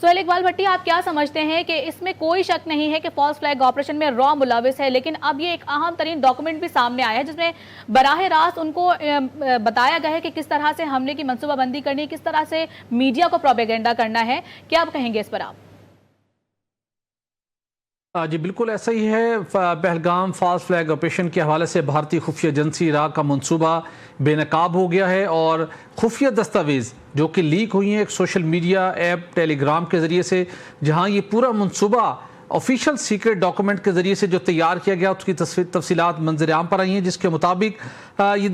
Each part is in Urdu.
سہیل اقبال بھٹی، آپ کیا سمجھتے ہیں کہ اس میں کوئی شک نہیں ہے کہ فالس فلیگ آپریشن میں را ملوث ہے، لیکن اب یہ ایک اہم ترین ڈاکومنٹ بھی سامنے آیا ہے جس میں براہ راست ان کو بتایا گیا ہے کہ کس طرح سے حملے کی منصوبہ بندی کرنی ہے، کس طرح سے میڈیا کو پروپیگنڈا کرنا ہے، کیا کہیں گے اس پر آپ؟ جی بالکل ایسا ہی ہے۔ پہلگام فالس فلیگ آپریشن کے حوالے سے بھارتی خفیہ ایجنسی را کا منصوبہ بے نقاب ہو گیا ہے، اور خفیہ دستاویز جو کہ لیک ہوئی ہیں ایک سوشل میڈیا ایپ ٹیلی گرام کے ذریعے سے، جہاں یہ پورا منصوبہ آفیشیل سیکرٹ ڈاکومنٹ کے ذریعے سے جو تیار کیا گیا، اس کی تفصیلات منظر عام پر آئی ہیں، جس کے مطابق یہ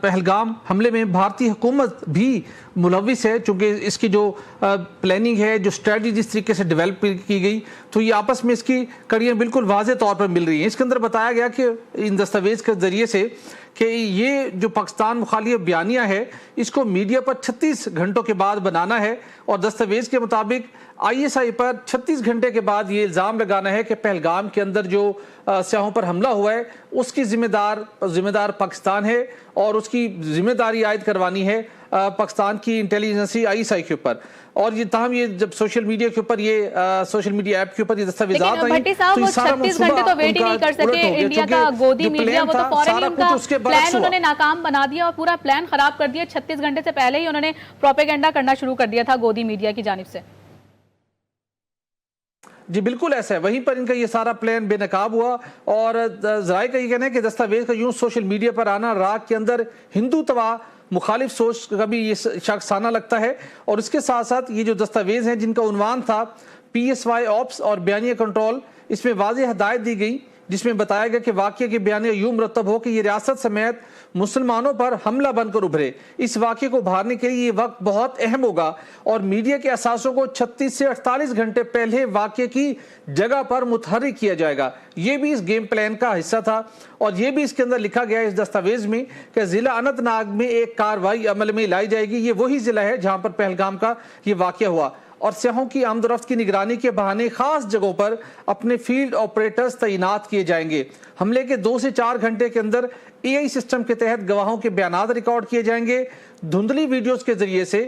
پہلگام حملے میں بھارتی حکومت بھی ملوث ہے، چونکہ اس کی جو پلاننگ ہے، جو اسٹریٹجی جس طریقے سے ڈیولپ کی گئی، تو یہ آپس میں اس کی کڑیاں بالکل واضح طور پر مل رہی ہیں۔ اس کے اندر بتایا گیا کہ ان دستاویز کے ذریعے سے کہ یہ جو پاکستان مخالف بیانیہ ہے، اس کو میڈیا پر 36 گھنٹوں کے بعد بنانا ہے، اور دستاویز کے مطابق آئی ایس آئی پر 36 گھنٹے کے بعد یہ الزام لگانا ہے کہ پہلگام کے اندر جو سیاحوں پر حملہ ہوا ہے اس کی ذمہ دار پاکستان ہے، اور اس کی ذمہ داری عائد کروانی ہے پاکستان کی انٹیلیجنسی آئی ایس آئی کے اوپر۔ اور یہ تاہم یہ جب سوشل میڈیا کے اوپر یہ سوشل میڈیا ایپ کے اوپر یہ دستاویزات آئیں، بھٹی صاحب وہ 36 گھنٹے تو ویٹ ہی نہیں کر سکے انڈیا کا گودی میڈیا، وہ تو فوراً ان کا پلان انہوں نے ناکام بنا دیا اور پورا پلان خراب کر دیا۔ 36 گھنٹے سے پہلے ہی انہوں نے پروپیگنڈا کرنا شروع کر دیا تھا گودی میڈیا کی جانب سے۔ جی بالکل ایسا ہے، وہیں پر ان کا یہ سارا پلان بے نقاب ہوا، اور ذرائع کا یہ کہنا ہے کہ دستاویز کا یوں سوشل میڈیا پر آنا راک کے اندر ہندو توا مخالف سوچ کا بھی یہ شخصانہ لگتا ہے، اور اس کے ساتھ ساتھ یہ جو دستاویز ہیں جن کا عنوان تھا PSY آپس اور بیانیہ کنٹرول، اس میں واضح ہدایت دی گئی جس میں بتایا گیا کہ واقعے کے بیانیہ یوں مرتب ہو کہ یہ ریاست سمیت مسلمانوں پر حملہ بن کر ابھرے۔ اس واقعے کو ابھارنے کے لیے یہ وقت بہت اہم ہوگا، اور میڈیا کے اثاثوں کو 36 سے 48 گھنٹے پہلے واقعے کی جگہ پر متحرک کیا جائے گا۔ یہ بھی اس گیم پلان کا حصہ تھا، اور یہ بھی اس کے اندر لکھا گیا ہے اس دستاویز میں کہ ضلع اننت ناگ میں ایک کارروائی عمل میں لائی جائے گی۔ یہ وہی ضلع ہے جہاں پر پہلگام کا یہ واقعہ ہوا، اور سیاحوں کی آمد و رفت کی نگرانی کے بہانے خاص جگہوں پر اپنے فیلڈ آپریٹرز تعینات کیے جائیں گے۔ حملے کے 2 سے 4 گھنٹے کے اندر AI سسٹم کے تحت گواہوں کے بیانات ریکارڈ کیے جائیں گے۔ دھندلی ویڈیوز کے ذریعے سے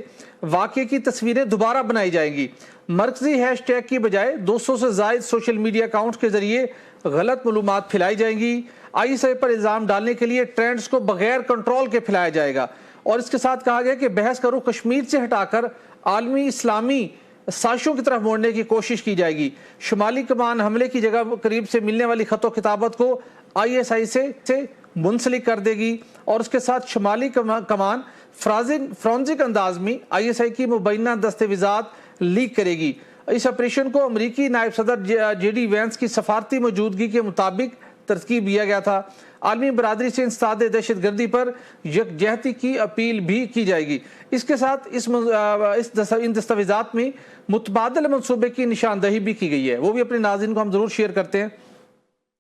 واقعے کی تصویریں دوبارہ بنائی جائیں گی۔ مرکزی ہیش ٹیگ کی بجائے 200 سے زائد سوشل میڈیا اکاؤنٹ کے ذریعے غلط معلومات پھیلائی جائیں گی۔ ISI پر الزام ڈالنے کے لیے ٹرینڈز کو بغیر کنٹرول کے پھیلایا جائے گا، اور اس کے ساتھ کہا گیا کہ بحث کا رخ کشمیر سے ہٹا کر عالمی اسلامی سازشوں کی طرف موڑنے کی کوشش کی جائے گی۔ شمالی کمان حملے کی جگہ قریب سے ملنے والی خط و کتابت کو ISI سے منسلک کر دے گی، اور اس کے ساتھ شمالی کمان فرانزک انداز میں ISI کی مبینہ دستاویزات لیک کرے گی۔ اس آپریشن کو امریکی نائب صدر JD وینس کی سفارتی موجودگی کے مطابق ترتیب دیا گیا تھا۔ عالمی برادری سے انسداد دہشت گردی پر یکجہتی کی اپیل بھی کی جائے گی۔ اس کے ساتھ ان دستاویزات میں متبادل منصوبے کی نشاندہی بھی کی گئی ہے، وہ بھی اپنے ناظرین کو ہم ضرور شیئر کرتے ہیں،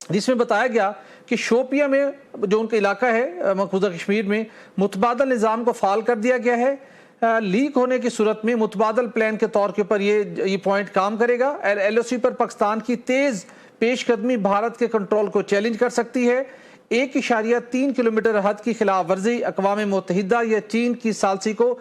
جس میں بتایا گیا کہ شوپیاں میں جو ان کا علاقہ ہے مقبوضہ کشمیر میں متبادل نظام کو فعال کر دیا گیا ہے۔ لیک ہونے کی صورت میں متبادل پلان کے طور کے اوپر یہ پوائنٹ کام کرے گا۔ LOC پر پاکستان کی تیز پیش قدمی بھارت کے کنٹرول کو چیلنج کر سکتی ہے۔ 1.3 کلومیٹر حد کی خلاف ورزی اقوام متحدہ یا چین کی ثالثی کو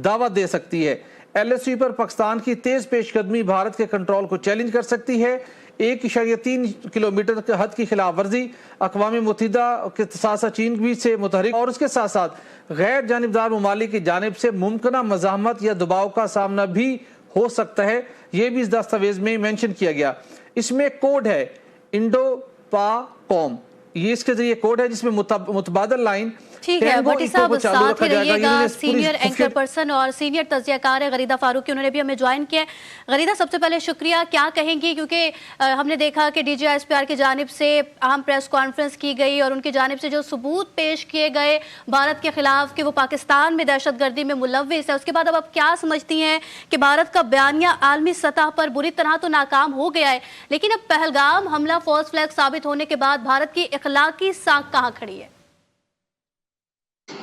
دعوت دے سکتی ہے۔ LOC پر پاکستان کی تیز پیش قدمی بھارت کے کنٹرول کو چیلنج کر سکتی ہے۔ 1.3 کلومیٹر کے حد کی خلاف ورزی اقوام متحدہ کے ساتھ ساتھ چین بھی سے متحرک، اور اس کے ساتھ ساتھ غیر جانبدار ممالک کی جانب سے ممکنہ مزاحمت یا دباؤ کا سامنا بھی ہو سکتا ہے۔ یہ بھی اس دستاویز میں مینشن کیا گیا۔ اس میں کوڈ ہے انڈو پا کوم، یہ اس کے ذریعے کوڈ ہے جس میں متبادل لائن۔ ٹھیک ہے بھٹی صاحب، ساتھ ہی رہیے گا۔ سینئر اینکر پرسن اور سینئر تجزیہ کار ہے غریدہ فاروقی، انہوں نے بھی ہمیں جوائن کیا ہے۔ غریدہ سب سے پہلے شکریہ، کیا کہیں گی کیونکہ ہم نے دیکھا کہ DG ISPR کی جانب سے اہم پریس کانفرنس کی گئی، اور ان کی جانب سے جو ثبوت پیش کیے گئے بھارت کے خلاف کہ وہ پاکستان میں دہشت گردی میں ملوث ہے، اس کے بعد اب آپ کیا سمجھتی ہیں کہ بھارت کا بیانیہ عالمی سطح پر بری طرح تو ناکام ہو گیا ہے، لیکن اب پہلگام حملہ فالس فلیگ ثابت ہونے کے بعد بھارت کی اخلاقی ساکھ کہاں کھڑی ہے؟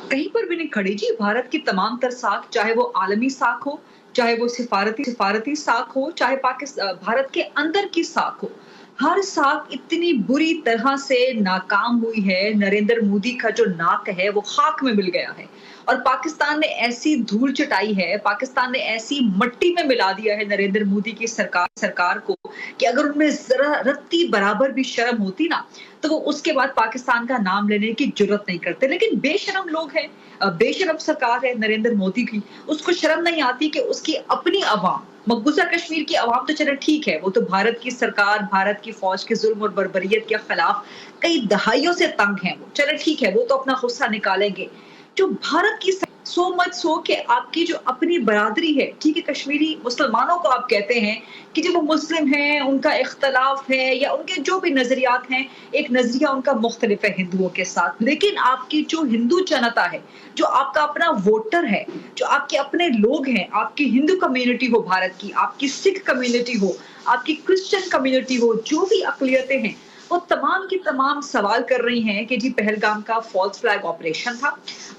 کہیں پر بھی نہیں کھڑی جی۔ بھارت کی تمام تر ساکھ، چاہے وہ عالمی ساکھ ہو، چاہے وہ سفارتی ساکھ ہو، چاہے بھارت کے اندر کی ساکھ ہو، ہر ساکھ اتنی بری طرح سے ناکام ہوئی ہے۔ نریندر مودی کا جو ناک ہے وہ خاک میں مل گیا ہے، اور پاکستان نے ایسی دھول چٹائی ہے, پاکستان نے ایسی مٹی میں ملا دیا ہے نریندر مودی کی سرکار کو کہ اگر ان میں ذرا رتی برابر بھی شرم ہوتی نا تو وہ اس کے بعد پاکستان کا نام لینے کی جرت نہیں کرتے. لیکن بے شرم لوگ ہیں, بے شرم سرکار ہے نریندر مودی کی, اس کو شرم نہیں آتی کہ اس کی اپنی عوام, مقبوضہ کشمیر کی عوام تو چلے ٹھیک ہے, وہ تو بھارت کی سرکار, بھارت کی فوج کے ظلم اور بربریت کے خلاف کئی دہائیوں سے تنگ ہیں, وہ چلے ٹھیک ہے, وہ تو اپنا غصہ نکالیں گے. جو بھارت کی سو مت سو کہ آپ کی جو اپنی برادری ہے, ٹھیک ہے, کشمیری مسلمانوں کو آپ کہتے ہیں کہ جو وہ مسلم ہیں, ان کا اختلاف ہے یا ان کے جو بھی نظریات ہیں, ایک نظریہ ان کا مختلف ہے ہندوؤں کے ساتھ, لیکن آپ کی جو ہندو جنتا ہے, جو آپ کا اپنا ووٹر ہے, جو آپ کے اپنے لوگ ہیں, آپ کی ہندو کمیونٹی ہو بھارت کی, آپ کی سکھ کمیونٹی ہو, آپ کی کرسچن کمیونٹی ہو, جو بھی اقلیتیں ہیں, وہ تمام کی تمام سوال کر رہی ہیں کہ جی پہلگام کا فالس فلیگ آپریشن تھا,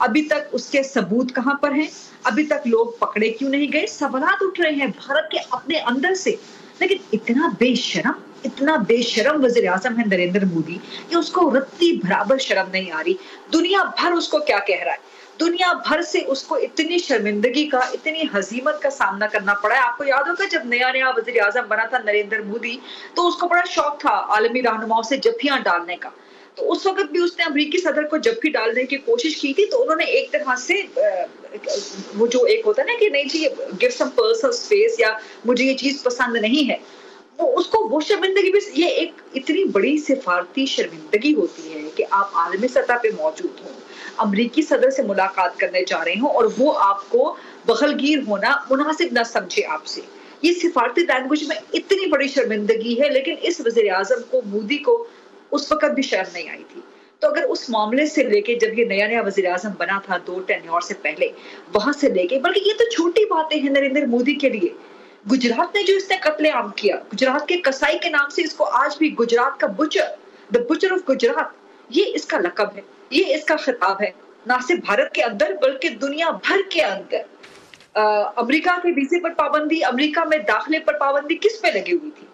ابھی تک اس کے ثبوت کہاں پر ہیں, ابھی تک لوگ پکڑے کیوں نہیں گئے, سوالات اٹھ رہے ہیں بھارت کے اپنے اندر سے. لیکن اتنا بے شرم وزیر اعظم ہے نریندر مودی کہ اس کو رتی برابر شرم نہیں آ رہی. دنیا بھر اس کو کیا کہہ رہا ہے, دنیا بھر سے اس کو اتنی شرمندگی کا, اتنی ہزیمت کا سامنا کرنا پڑا ہے. آپ کو یاد ہوگا جب نیا وزیر اعظم بنا تھا نریندر مودی, تو اس کو بڑا شوق تھا عالمی رہنماؤں سے جفیاں ڈالنے کا. تو اس وقت بھی اس نے امریکی صدر کو جفی ڈالنے کی کوشش کی تھی, تو انہوں نے ایک طرح سے وہ جو ایک ہوتا ہے نا کہ نہیں جی گیو سم پرسنل اسپیس, یا مجھے یہ چیز پسند نہیں ہے, وہ شرمندگی بھی, یہ ایک اتنی بڑی سفارتی شرمندگی ہوتی ہے کہ آپ عالمی سطح پہ موجود ہوں, امریکی صدر سے ملاقات کرنے جا رہے ہوں, اور وہ آپ کو بخلگیر ہونا مناسب نہ سمجھے آپ سے. یہ سفارتی لینگویج میں اتنی بڑی شرمندگی ہے, لیکن اس وزیر اعظم کو, مودی کو, اس وقت بھی شرم نہیں آئی تھی. تو اگر اس معاملے سے لے کے جب یہ نیا وزیر اعظم بنا تھا 2 ٹینیور سے پہلے, وہاں سے لے کے, بلکہ یہ تو چھوٹی باتیں ہیں نریندر مودی کے لیے. گجرات میں جو اس نے قتل عام کیا, گجرات کے کسائی کے نام سے اس کو آج بھی گجرات کا Butcher, the Butcher of Gujarat, یہ اس کا لقب ہے, یہ اس کا خطاب ہے, نہ صرف بھارت کے اندر بلکہ دنیا بھر کے اندر. امریکہ کے ویزے پر پابندی, امریکہ میں داخلے پر پابندی کس پہ لگی ہوئی تھی؟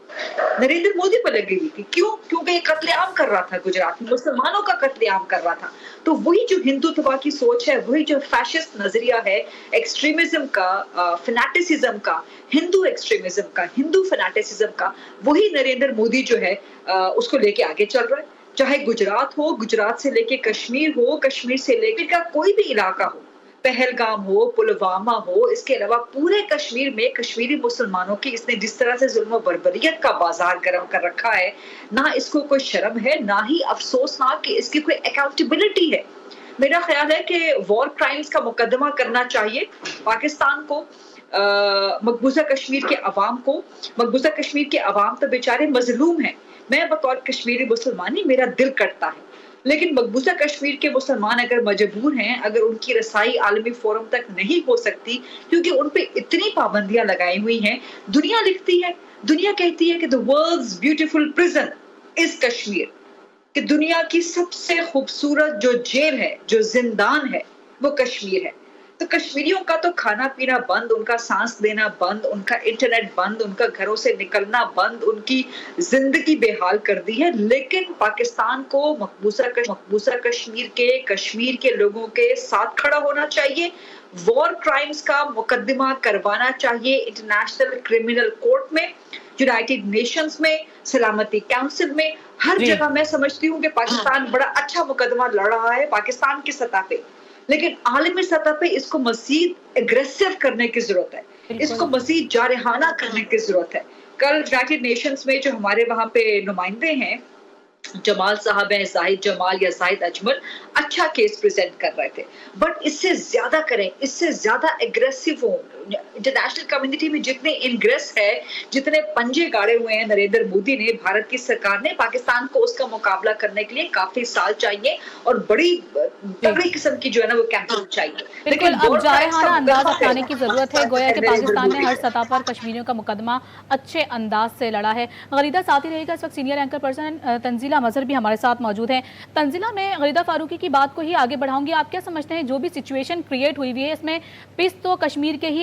نریندر مودی پر لگی ہوئی تھی. کیوں؟ کیونکہ یہ قتل عام کر رہا تھا گجرات میں, مسلمانوں کا قتل عام کر رہا تھا. تو وہی جو ہندوتوا کی سوچ ہے, وہی جو فیشسٹ نظریہ ہے, ایکسٹریمزم کا, فنیٹسزم کا, ہندو ایکسٹریمزم کا, ہندو فنیٹسزم کا, وہی نریندر مودی جو ہے اس کو لے کے آگے چل رہا ہے. چاہے گجرات ہو, گجرات سے لے کے کشمیر ہو, کشمیر سے لے کے کا کوئی بھی علاقہ ہو, پہلگام ہو, پلوامہ ہو, اس کے علاوہ پورے کشمیر میں کشمیری مسلمانوں کی اس نے جس طرح سے ظلم و بربریت کا بازار گرم کر رکھا ہے, نہ اس کو کوئی شرم ہے, نہ ہی افسوسناک کہ اس کی کوئی اکاؤنٹیبلٹی ہے. میرا خیال ہے کہ وار کرائمز کا مقدمہ کرنا چاہیے پاکستان کو, مقبوضہ کشمیر کے عوام کو. مقبوضہ کشمیر کے عوام تو بیچارے مظلوم ہیں, میں بطور کشمیری مسلمانی میرا دل کٹتا ہے, لیکن مقبوضہ کشمیر کے مسلمان اگر مجبور ہیں, اگر ان کی رسائی عالمی فورم تک نہیں ہو سکتی کیونکہ ان پہ اتنی پابندیاں لگائی ہوئی ہیں, دنیا لکھتی ہے, دنیا کہتی ہے کہ the world's beautiful prison is Kashmir, کہ دنیا کی سب سے خوبصورت جو جیل ہے, جو زندان ہے, وہ کشمیر ہے. تو کشمیریوں کا تو کھانا پینا بند, ان کا سانس لینا بند, ان کا انٹرنیٹ بند, ان کا گھروں سے نکلنا بند, ان کی زندگی بے حال کر دی ہے. لیکن پاکستان کو مقبوضہ کشمیر کے لوگوں کے ساتھ کھڑا ہونا چاہیے, وار کرائمز کا مقدمہ کروانا چاہیے انٹرنیشنل کرمنل کورٹ میں, یونائٹڈ نیشنز میں, سلامتی کونسل میں, ہر جگہ. میں سمجھتی ہوں کہ پاکستان بڑا اچھا مقدمہ لڑ رہا ہے پاکستان کی سطح پہ, لیکن عالمی سطح پہ اس کو مزید اگریسو کرنے کی ضرورت ہے, اس کو مزید جارحانہ کرنے کی ضرورت ہے. کل یونائٹڈ نیشنز میں جو ہمارے وہاں پہ نمائندے ہیں, جمال صاحب ہیں, زاہد جمال یا زاہد اجمل, اچھا کیس پریزنٹ کر رہے تھے, بٹ اس سے زیادہ کریں, اس سے زیادہ اگریسو ہوں. انٹرنیشنل کمیونٹی میں جتنے انگریس ہے, جتنے پنجے گاڑے ہوئے ہیں نریندر مودی نے, بھارت کی سرکار نے, پاکستان کو اس کا مقابلہ کرنے کے لیے کافی سال چاہیے اور بڑی تگڑی قسم کی جو ہے نا وہ کیمپین چاہیے. بالکل, اب جارحانہ انداز اپنانے کی ضرورت ہے. گویا کہ پاکستان نے ہر سطح پر کشمیریوں کا مقدمہ اچھے انداز سے لڑا ہے. غریدہ ساتھ ہی رہے گا, اس وقت سینئر اینکر پرسن تنزیلہ مظہر بھی ہمارے ساتھ موجود ہیں. تنزیلہ, میں غریدہ فاروقی کی بات کو ہی آگے بڑھاؤں گی. آپ کیا سمجھتے ہیں جو بھی سچویشن کریٹ ہوئی ہے, اس میں پس تو کشمیر کے ہی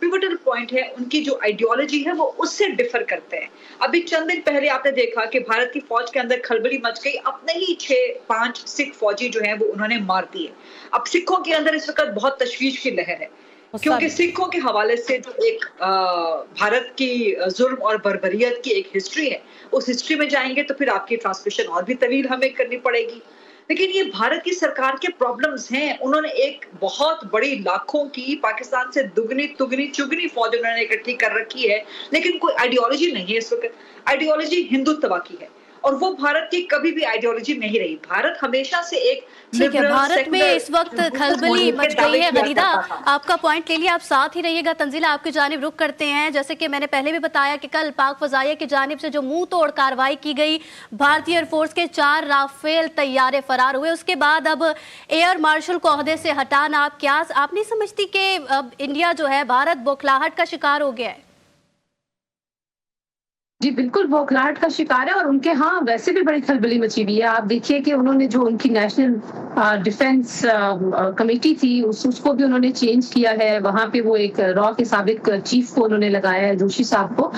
پیوٹل پوائنٹ ہے، ان کی جو آئیڈیالوجی ہے وہ اس سے ڈفر کرتے ہیں. ابھی چند دن پہلے آپ نے دیکھا کہ بھارت کی فوج کے اندر کھلبلی مچ گئی، اپنے ہی 5 سکھ فوجی جو ہیں وہ انہوں نے مار دیے. اب سکھوں کے اندر اس وقت بہت تشویش کی لہر ہے، کیونکہ سکھوں کے حوالے سے جو ایک بھارت کی ظلم اور بربریت کی ایک ہسٹری ہے، اس ہسٹری میں جائیں گے تو پھر آپ کی ٹرانسمیشن اور بھی طویل ہمیں کرنی پڑے گی. لیکن یہ بھارت کی سرکار کے پرابلمز ہیں. انہوں نے ایک بہت بڑی لاکھوں کی پاکستان سے دگنی تگنی چگنی فوج انہوں نے اکٹھی کر رکھی ہے، لیکن کوئی آئیڈیالوجی نہیں ہے. اس وقت آئیڈیالوجی ہندوتوا کی ہے، اور وہ بھارت کی کبھی بھی آئیڈیالوجی نہیں رہی. بھارت ہمیشہ سے ایک ٹھیک ہے، بھارت میں اس وقت کھلبلی مچ گئی ہے. غریدہ آپ کا پوائنٹ لے لیا، آپ ساتھ ہی رہیے گا. تنزیلہ آپ کی جانب رخ کرتے ہیں. جیسے کہ میں نے پہلے بھی بتایا کہ کل پاک فضائیہ کی جانب سے جو منہ توڑ کارروائی کی گئی، بھارتی ایئر فورس کے 4 رافیل طیارے فرار ہوئے. اس کے بعد اب ایئر مارشل کو عہدے سے ہٹانا، آپ نہیں سمجھتی کہ اب انڈیا جو ہے بھارت بوکھلاہٹ کا شکار ہو گیا ہے؟ جی بالکل بوکھلاہٹ کا شکار ہے، اور ان کے ہاں ویسے بھی بڑی کھلبلی مچی ہوئی ہے. آپ دیکھیے کہ انہوں نے جو ان کی نیشنل ڈیفنس کمیٹی تھی اس کو بھی انہوں نے چینج کیا ہے. وہاں پہ وہ ایک را کے سابق چیف کو انہوں نے لگایا ہے، جوشی صاحب کو.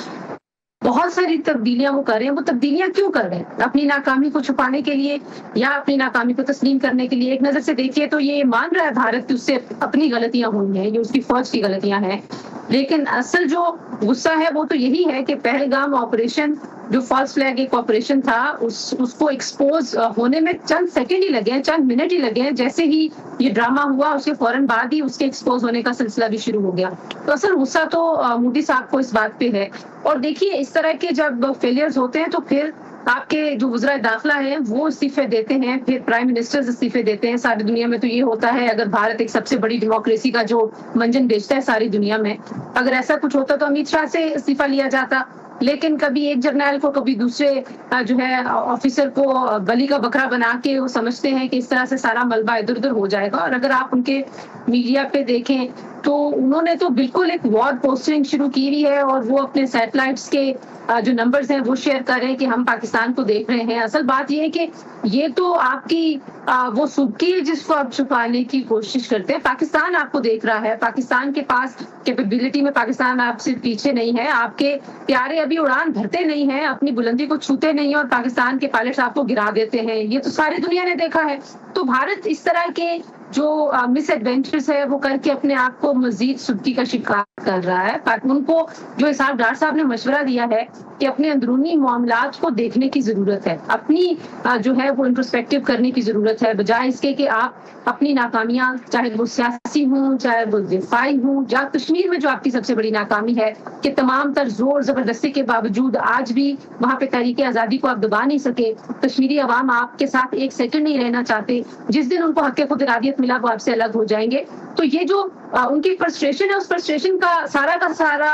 بہت ساری تبدیلیاں وہ کر رہے ہیں. وہ تبدیلیاں کیوں کر رہے ہیں؟ اپنی ناکامی کو چھپانے کے لیے یا اپنی ناکامی کو تسلیم کرنے کے لیے؟ ایک نظر سے دیکھیے تو یہ مان رہا ہے بھارت کہ اس سے اپنی غلطیاں ہوئی ہیں، یہ اس کی فوج کی غلطیاں ہیں. لیکن اصل جو غصہ ہے وہ تو یہی ہے کہ پہلگام آپریشن جو فالس فلیگ ایک آپریشن تھا، اس کو ایکسپوز ہونے میں چند سیکنڈ ہی لگے ہیں، چند منٹ ہی لگے ہیں. جیسے ہی یہ ڈرامہ ہوا اس کے فوراً بعد ہی اس کے ایکسپوز ہونے کا سلسلہ بھی شروع ہو گیا. تو اصل غصہ تو مودی صاحب کو اس بات پہ ہے. اور دیکھیے اس طرح کے جب فیلیئرز ہوتے ہیں تو پھر آپ کے جو وزرائے داخلہ ہیں وہ استعفے دیتے ہیں، پھر پرائم منسٹرز استعفے دیتے ہیں. ساری دنیا میں تو یہ ہوتا ہے. اگر بھارت ایک سب سے بڑی ڈیموکریسی کا جو منجن بیچتا ہے ساری دنیا میں، اگر ایسا کچھ ہوتا تو امیت شاہ سے استعفیٰ لیا جاتا. لیکن کبھی ایک جرنیل کو، کبھی دوسرے جو ہے آفیسر کو بلی کا بکرا بنا کے وہ سمجھتے ہیں کہ اس طرح سے سارا ملبہ ادھر ادھر ہو جائے گا. اور اگر آپ ان کے میڈیا پہ دیکھیں تو انہوں نے تو بالکل ایک وار پوسٹنگ شروع کی ہوئی ہے، اور وہ اپنے سیٹلائٹس کے جو نمبرز ہیں وہ شیئر کر رہے ہیں کہ ہم پاکستان کو دیکھ رہے ہیں. اصل بات یہ ہے کہ یہ تو آپ کی وہ سبکی ہے جس کو آپ چھپانے کی کوشش کرتے ہیں. پاکستان آپ کو دیکھ رہا ہے. پاکستان کے پاس کیپیبلٹی میں پاکستان آپ سے پیچھے نہیں ہے. آپ کے پیارے ابھی اڑان بھرتے نہیں ہیں، اپنی بلندی کو چھوتے نہیں ہیں، اور پاکستان کے پائلٹس آپ کو گرا دیتے ہیں. یہ تو ساری دنیا نے دیکھا ہے. تو بھارت اس طرح کے جو مس ایڈونچرز ہے وہ کر کے اپنے آپ کو مزید سبکی کا شکار کر رہا ہے. ان کو جو اسحاق ڈار صاحب نے مشورہ دیا ہے کہ اپنے اندرونی معاملات کو دیکھنے کی ضرورت ہے، اپنی جو ہے وہ انٹروسپیکٹو کرنے کی ضرورت ہے، بجائے اس کے کہ آپ اپنی ناکامیاں چاہے وہ سیاسی ہوں، چاہے وہ دفاعی ہوں، یا کشمیر میں جو آپ کی سب سے بڑی ناکامی ہے کہ تمام تر زور زبردستی کے باوجود آج بھی وہاں پہ تحریک آزادی کو آپ دبا نہیں سکے. کشمیری عوام آپ کے ساتھ ایک سیکنڈ نہیں رہنا چاہتے. جس دن ان کو حق خود ارادیت ملا وہ آپ سے الگ ہو جائیں گے. تو یہ جو ان کی فرسٹریشن ہے، اس فرسٹریشن کا سارا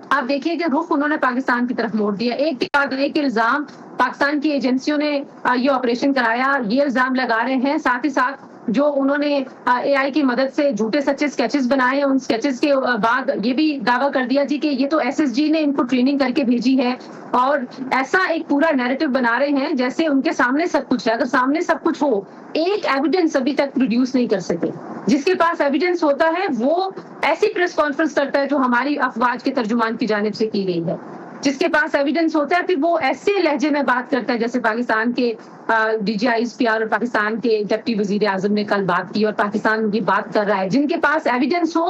آپ دیکھیے کہ رخ انہوں نے پاکستان کی طرف موڑ دیا. ایک کے بعد ایک الزام پاکستان کی ایجنسیوں نے یہ آپریشن کرایا، یہ الزام لگا رہے ہیں. ساتھ ہی ساتھ جو انہوں نے اے آئی کی مدد سے جھوٹے سچے اسکیچز بنائے ہیں، ان اسکیچز کے بعد یہ بھی دعویٰ کر دیا جی کہ یہ تو ایس ایس جی نے ان کو ٹریننگ کر کے بھیجی ہے، اور ایسا ایک پورا نیریٹو بنا رہے ہیں جیسے ان کے سامنے سب کچھ ہے. اگر سامنے سب کچھ ہو، ایک ایویڈنس ابھی تک پروڈیوس نہیں کر سکے. جس کے پاس ایویڈنس ہوتا ہے وہ ایسی پریس کانفرنس کرتا ہے جو ہماری افواج کے ترجمان کی جانب سے کی گئی ہے. جس کے پاس ایویڈنس ہوتا ہے پھر وہ ایسے لہجے میں بات کرتا ہے جیسے پاکستان کے D G I S P R اور پاکستان کے ڈپٹی وزیر اعظم نے کل بات کی، اور پاکستان یہ بات کر رہا ہے. جن کے پاس ایویڈنس ہو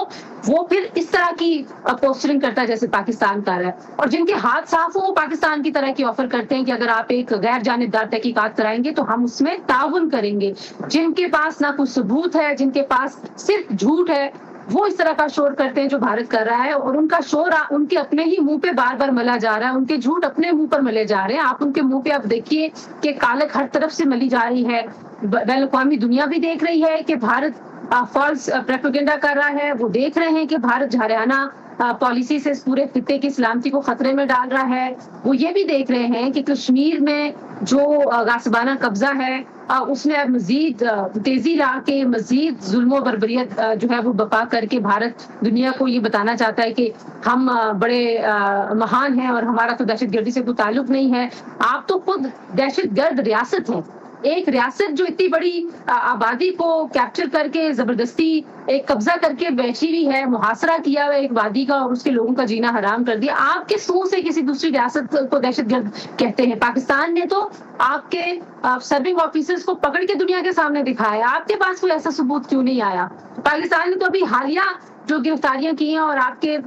وہ پھر اس طرح کی پوسٹرنگ کرتا ہے جیسے پاکستان کر رہا ہے. اور جن کے ہاتھ صاف ہو وہ پاکستان کی طرح کی آفر کرتے ہیں کہ اگر آپ ایک غیر جانبدار تحقیقات کرائیں گے تو ہم اس میں تعاون کریں گے. جن کے پاس نہ کوئی ثبوت ہے، جن کے پاس صرف جھوٹ ہے، وہ اس طرح کا شور کرتے ہیں جو بھارت کر رہا ہے. اور ان کا شور ان کے اپنے ہی منہ پہ بار بار ملا جا رہا ہے. ان کے جھوٹ اپنے منہ پر ملے جا رہے ہیں. آپ ان کے منہ پہ آپ دیکھیے کہ کالک ہر طرف سے ملی جا رہی ہے. بین الاقوامی دنیا بھی دیکھ رہی ہے کہ بھارت فالس پروپیگنڈا کر رہا ہے. وہ دیکھ رہے ہیں کہ بھارت جارحانہ پالیسی سے اس پورے خطے کی سلامتی کو خطرے میں ڈال رہا ہے. وہ یہ بھی دیکھ رہے ہیں کہ کشمیر میں جو غاصبانہ قبضہ ہے اس میں اب مزید تیزی لا کے مزید ظلم و بربریت جو ہے وہ بپا کر کے بھارت دنیا کو یہ بتانا چاہتا ہے کہ ہم بڑے مہان ہیں اور ہمارا تو دہشت گردی سے کوئی تعلق نہیں ہے. آپ تو خود دہشت گرد ریاست ہیں. ایک ریاست جو اتنی بڑی آبادی کو کیپچر کر کے زبردستی ایک قبضہ کر کے بیٹھی ہوئی ہے, محاصرہ کیا ہوا ایک وادی کا اور اس کے لوگوں کا جینا حرام کر دیا, آپ کے سو سے کسی دوسری ریاست کو دہشت گرد کہتے ہیں؟ پاکستان نے تو آپ کے سرونگ آفیسرز کو پکڑ کے دنیا کے سامنے دکھایا, آپ کے پاس کوئی ایسا ثبوت کیوں نہیں آیا؟ پاکستان نے تو ابھی حالیہ جو گرفتاریاں کی ہیں اور آپ کے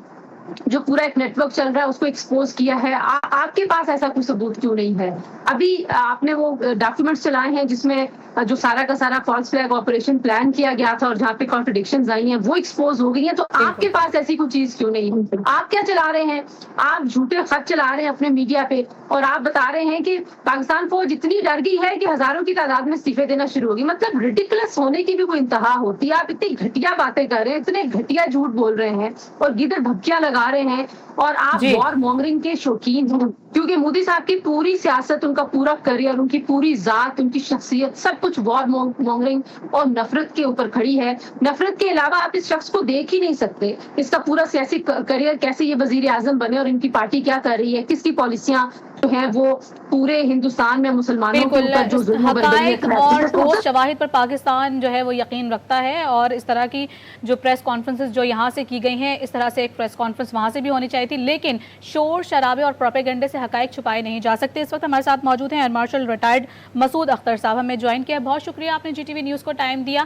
جو پورا ایک نیٹ ورک چل رہا ہے اس کو ایکسپوز کیا ہے, آپ کے پاس ایسا کوئی ثبوت کیوں نہیں ہے؟ ابھی آپ نے وہ ڈاکیومنٹس چلائے ہیں جس میں جو سارا کا سارا فالس فلیگ آپریشن پلان کیا گیا تھا اور جہاں پہ کانٹرڈکشنز آئی ہیں وہ ایکسپوز ہو گئی ہیں, تو آپ کے پاس ایسی کوئی چیز کیوں نہیں ہے؟ آپ کیا چلا رہے ہیں؟ آپ جھوٹے خط چلا رہے ہیں اپنے میڈیا پہ اور آپ بتا رہے ہیں کہ پاکستان فوج اتنی ڈر گئی ہے کہ ہزاروں کی تعداد میں استعفے دینا شروع ہوگی. مطلب ریڈیکولس ہونے کی بھی کوئی انتہا ہوتی ہے. آپ اتنی گھٹیا باتیں کر رہے ہیں, اتنے گھٹیا جھوٹ بول رہے ہیں اور گدڑ بھبکیاں لگا رہے ہیں, اور آپ وار مونگرنگ کے شوقین ہیں, کیونکہ مودی صاحب کی پوری سیاست, ان کا پورا کریئر, ان کی پوری ذات, ان کی شخصیت سب کچھ وار مونگرنگ اور نفرت کے اوپر کھڑی ہے. نفرت کے علاوہ آپ اس شخص کو دیکھ ہی نہیں سکتے. اس کا پورا سیاسی کریئر, کیسے یہ وزیر اعظم بنے اور ان کی پارٹی کیا کر رہی ہے, کس کی پالیسیاں جو ہیں وہ پورے ہندوستان میں مسلمانوں کے اوپر جو ظلم و حقائق اور ٹھوس شواہد پر پاکستان جو ہے وہ یقین رکھتا ہے, اور اس طرح کی جو پریس کانفرنسز جو یہاں سے کی گئی ہیں, اس طرح سے ایک پریس کانفرنس وہاں سے بھی ہونی چاہیے تھی, لیکن شور شرابے اور پروپیگنڈے سے حقائق چھپائے نہیں جا سکتے. اس وقت ہمارے ساتھ موجود ہیں year marshal retired Masood Akhtar صاحب, ہمیں جوائن کیا. بہت شکریہ آپ نے جی ٹی وی نیوز کو ٹائم دیا.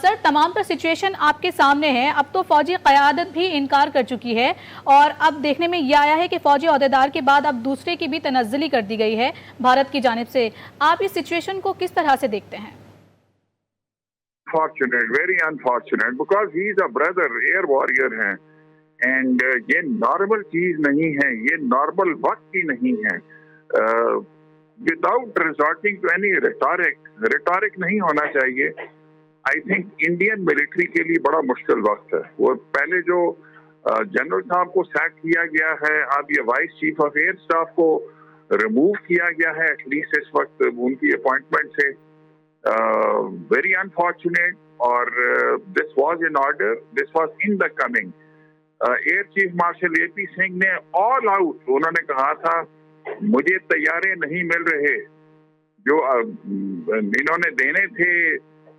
سر, تمام تر سچویشن آپ کے سامنے ہے. اب تو فوجی قیادت بھی انکار کر چکی ہے, اور اب دیکھنے میں یہ آیا ہے کہ فوجی عہدیدار کے بعد اب دوسرے کی بھی تنزلی کر دی گئی ہے بھارت کی جانب سے. آپ اس سچویشن کو کس طرح سے دیکھتے ہیں؟ Unfortunate, very unfortunate, because he is a brother, air warrior ہیں, and یہ نارمل چیز نہیں ہے, یہ نارمل وقت ہی نہیں ہے. Without resorting to any rhetoric نہیں ہونا چاہیے. I think انڈین ملٹری کے لیے بڑا مشکل وقت ہے. وہ پہلے جو جنرل صاحب کو سیک کیا گیا ہے, اب یہ vice chief of air staff کو ریموو کیا گیا ہے, ایٹ لیسٹ اس وقت ان کی اپوائنٹمنٹ سے. ویری انفارچونیٹ, اور this was in order, this was in the coming. Air chief marshal A P Singh نے آل آؤٹ, انہوں نے کہا تھا مجھے طیارے نہیں مل رہے جو انہوں نے دینے تھے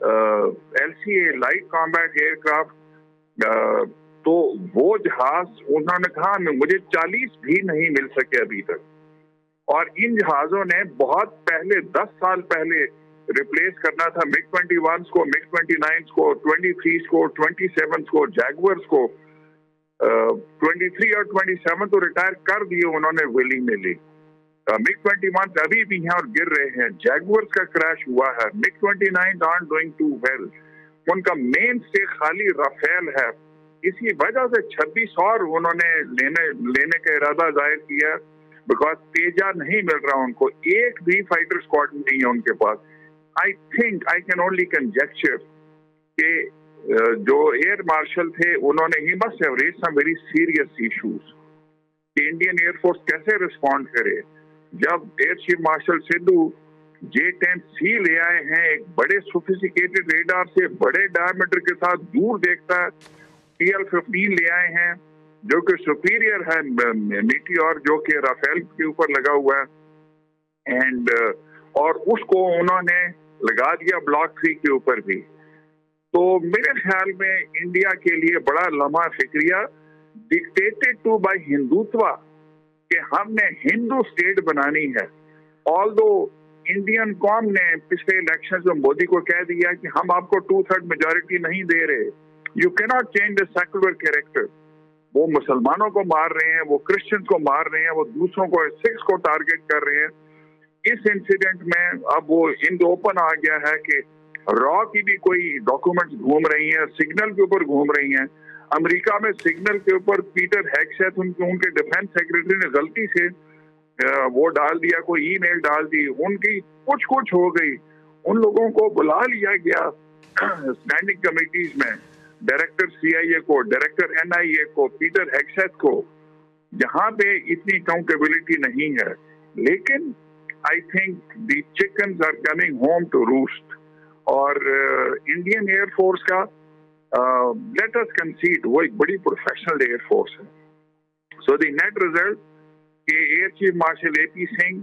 L C A light combat aircraft, تو وہ جہاز انہوں نے کہا مجھے 40 بھی نہیں مل سکے ابھی تک. اور ان جہازوں نے بہت پہلے 10 سال پہلے ریپلیس کرنا تھا مگ 21 کو, مگ 29 کو, 23 کو, 27 کو, جیگورز کو. 23 اور 27 تو ریٹائر کر دیے انہوں نے willingly. مگ 21 ابھی بھی ہیں اور گر رہے ہیں. جیگورز کا کریش ہوا ہے. Mug 29 aren't doing too well. ان کا مین اسٹے خالی رافیل ہے. اسی وجہ سے 26 اور انہوں نے لینے کا ارادہ ظاہر کیا, بیکاز تیجا نہیں مل رہا ان کو. ایک بھی فائٹر اسکواڈ نہیں ہے ان کے پاس. I think I can only conjecture کہ جو ایئر مارشل تھے انہوں نے he must have raised some very serious issues کہ انڈین ایئر فورس کیسے رسپونڈ کرے. جب year chief martial Sidhu J-10C لے آئے ہیں, ایک بڑے سوفیسٹیکیٹڈ ریڈار سے بڑے ڈائمیٹر کے ساتھ دور دیکھتا ہے, PL-15 لے آئے ہیں جو کہ سپیریئر ہے میٹیور جو کہ رافیل کے اوپر لگا ہوا ہے, اینڈ اور اس کو انہوں نے لگا دیا بلاک 3 کے اوپر بھی. تو میرے خیال میں انڈیا کے لیے بڑا لمحہ فکریہ ڈکٹیٹڈ ٹو بائی ہندوتوا کہ ہم نے ہندو اسٹیٹ بنانی ہے. آلدو انڈین قوم نے پچھلے الیکشن میں مودی کو کہہ دیا کہ ہم آپ کو 2/3 میجورٹی نہیں دے رہے. یو کی not change the secular character. وہ مسلمانوں کو مار رہے ہیں, وہ کرسچنس کو مار رہے ہیں, وہ دوسروں کو سکھ کو ٹارگیٹ کر رہے ہیں. اس انسیڈنٹ میں اب وہ ان اوپن آ گیا ہے کہ را کی بھی کوئی ڈاکومنٹس گھوم رہی ہیں, سگنل کے اوپر گھوم رہی ہیں. امریکہ میں سگنل کے اوپر پیٹر ہیگسیتھ ان کے ڈیفینس سیکرٹری نے غلطی سے وہ ڈال دیا, کوئی ای میل ڈال دی, ان کی کچھ ہو گئی. ان لوگوں کو بلا لیا گیا اسٹینڈنگ کمیٹیز میں, ڈائریکٹر CIA کو, ڈائریکٹر NIA کو, پیٹر ہیگسیتھ کو, جہاں پہ اتنی اکاؤنٹیبلٹی نہیں ہے. لیکن I think the chickens are coming home to roost. اور انڈین ایئر فورس کا let us concede وہ ایک بڑی پروفیشنل ایئر فورس ہے. So the net result کہ year chief marshal A P Singh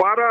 12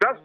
10